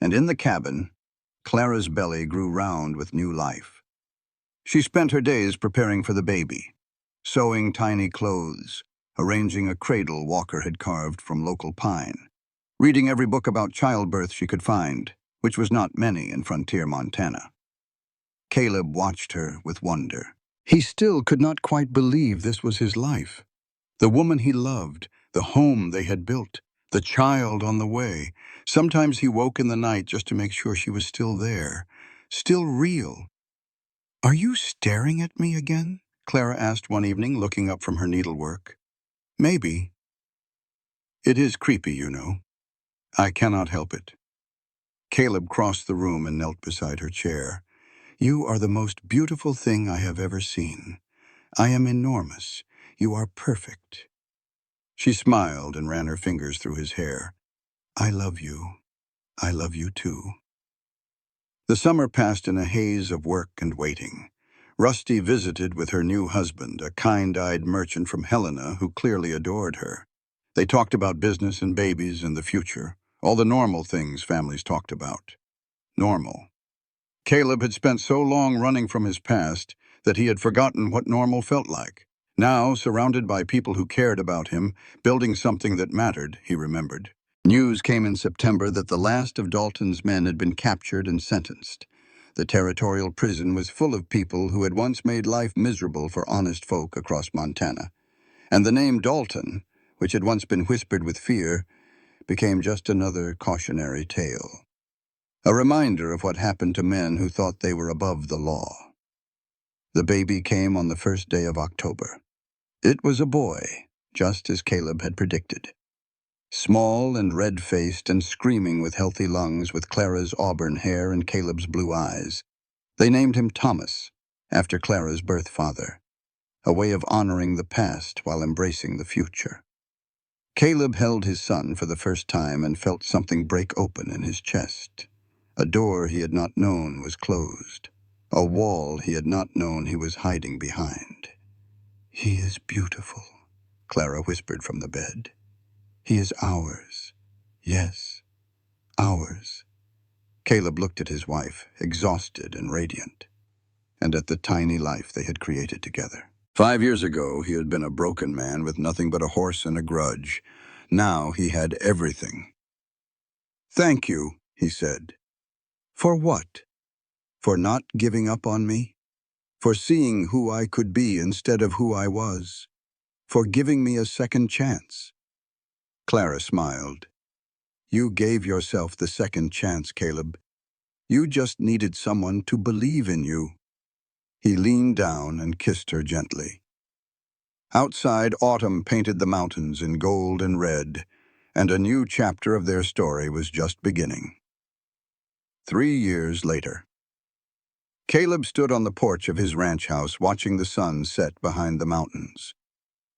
And in the cabin, Clara's belly grew round with new life. She spent her days preparing for the baby, sewing tiny clothes, arranging a cradle Walker had carved from local pine, reading every book about childbirth she could find, which was not many in frontier Montana. Caleb watched her with wonder. He still could not quite believe this was his life. The woman he loved, the home they had built, the child on the way. Sometimes he woke in the night just to make sure she was still there, still real. "Are you staring at me again?" Clara asked one evening, looking up from her needlework. "Maybe. It is creepy, you know. I cannot help it." Caleb crossed the room and knelt beside her chair. "You are the most beautiful thing I have ever seen. I am enormous. You are perfect." She smiled and ran her fingers through his hair. "I love you. I love you too." The summer passed in a haze of work and waiting. Rusty visited with her new husband, a kind-eyed merchant from Helena who clearly adored her. They talked about business and babies and the future, all the normal things families talked about. Normal. Caleb had spent so long running from his past that he had forgotten what normal felt like. Now, surrounded by people who cared about him, building something that mattered, he remembered. News came in September that the last of Dalton's men had been captured and sentenced. The territorial prison was full of people who had once made life miserable for honest folk across Montana. And the name Dalton, which had once been whispered with fear, became just another cautionary tale. A reminder of what happened to men who thought they were above the law. The baby came on the first day of October. It was a boy, just as Caleb had predicted. Small and red-faced and screaming with healthy lungs, with Clara's auburn hair and Caleb's blue eyes. They named him Thomas, after Clara's birth father, a way of honoring the past while embracing the future. Caleb held his son for the first time and felt something break open in his chest. A door he had not known was closed. A wall he had not known he was hiding behind. "He is beautiful," Clara whispered from the bed. "He is ours. Yes, ours." Caleb looked at his wife, exhausted and radiant, and at the tiny life they had created together. 5 years ago, he had been a broken man with nothing but a horse and a grudge. Now he had everything. "Thank you," he said. "For what? For not giving up on me? For seeing who I could be instead of who I was? For giving me a second chance?" Clara smiled. "You gave yourself the second chance, Caleb. You just needed someone to believe in you." He leaned down and kissed her gently. Outside, autumn painted the mountains in gold and red, and a new chapter of their story was just beginning. 3 years later. Caleb stood on the porch of his ranch house watching the sun set behind the mountains.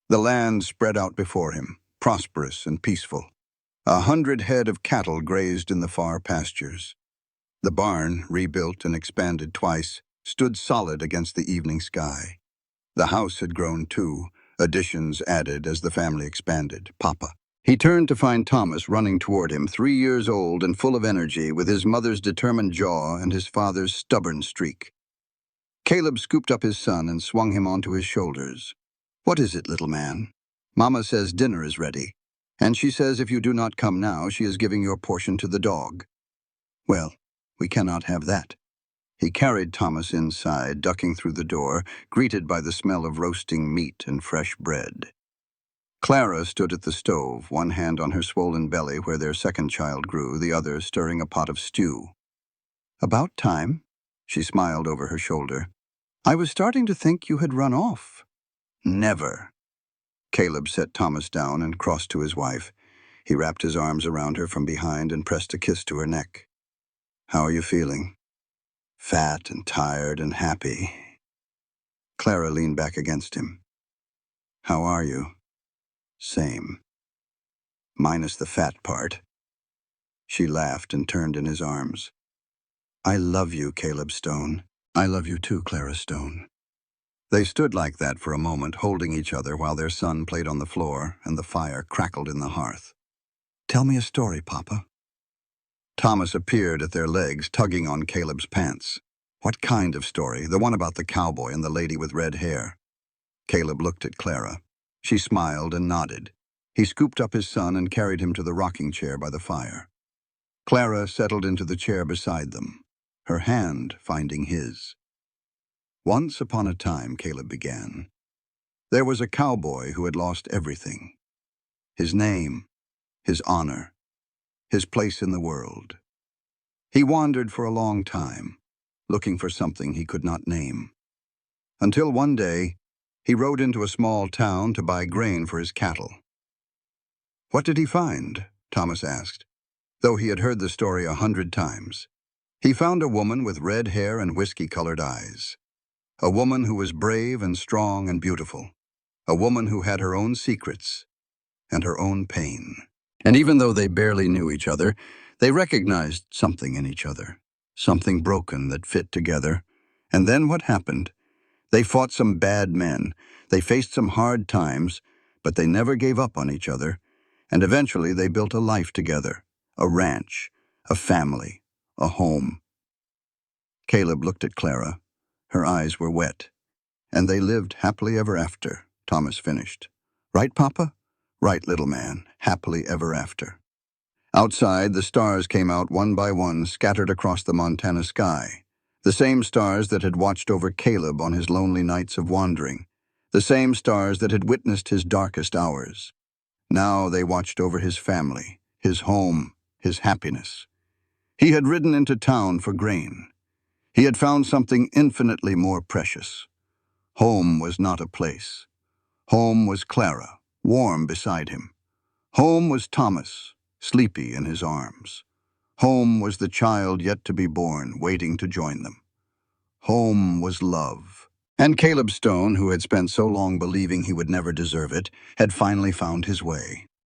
The land spread out before him, prosperous and peaceful. 100 head of cattle grazed in the far pastures. The barn, rebuilt and expanded twice, stood solid against the evening sky. The house had grown too, additions added as the family expanded. Papa. He turned to find Thomas running toward him, 3 years old and full of energy, with his mother's determined jaw and his father's stubborn streak. Caleb scooped up his son and swung him onto his shoulders. "What is it, little man?" "Mama says dinner is ready, and she says if you do not come now, she is giving your portion to the dog." "Well, we cannot have that." He carried Thomas inside, ducking through the door, greeted by the smell of roasting meat and fresh bread. Clara stood at the stove, one hand on her swollen belly where their second child grew, the other stirring a pot of stew. "About time," she smiled over her shoulder. "I was starting to think you had run off." "Never." Caleb set Thomas down and crossed to his wife. He wrapped his arms around her from behind and pressed a kiss to her neck. "How are you feeling?" "Fat and tired and happy." Clara leaned back against him. "How are you?" "Same. Minus the fat part." She laughed and turned in his arms. "I love you, Caleb Stone." "I love you too, Clara Stone." They stood like that for a moment, holding each other while their son played on the floor and the fire crackled in the hearth. "Tell me a story, Papa." Thomas appeared at their legs, tugging on Caleb's pants. "What kind of story? The one about the cowboy and the lady with red hair?" Caleb looked at Clara. She smiled and nodded. He scooped up his son and carried him to the rocking chair by the fire. Clara settled into the chair beside them, her hand finding his. "Once upon a time," Caleb began, "there was a cowboy who had lost everything. His name, his honor, his place in the world. He wandered for a long time, looking for something he could not name. Until one day, he rode into a small town to buy grain for his cattle." "What did he find?" Thomas asked, though he had heard the story 100 times. "He found a woman with red hair and whiskey-colored eyes. A woman who was brave and strong and beautiful. A woman who had her own secrets and her own pain. And even though they barely knew each other, they recognized something in each other, something broken that fit together. And then what happened? They fought some bad men, they faced some hard times, but they never gave up on each other, and eventually they built a life together, a ranch, a family, a home." Caleb looked at Clara. Her eyes were wet. "And they lived happily ever after," Thomas finished. "Right, Papa?" "Right, little man, happily ever after." Outside, the stars came out one by one, scattered across the Montana sky. The same stars that had watched over Caleb on his lonely nights of wandering. The same stars that had witnessed his darkest hours. Now they watched over his family, his home, his happiness. He had ridden into town for grain. He had found something infinitely more precious. Home was not a place. Home was Clara, warm beside him. Home was Thomas, sleepy in his arms. Home was the child yet to be born, waiting to join them. Home was love. And Caleb Stone, who had spent so long believing he would never deserve it, had finally found his way.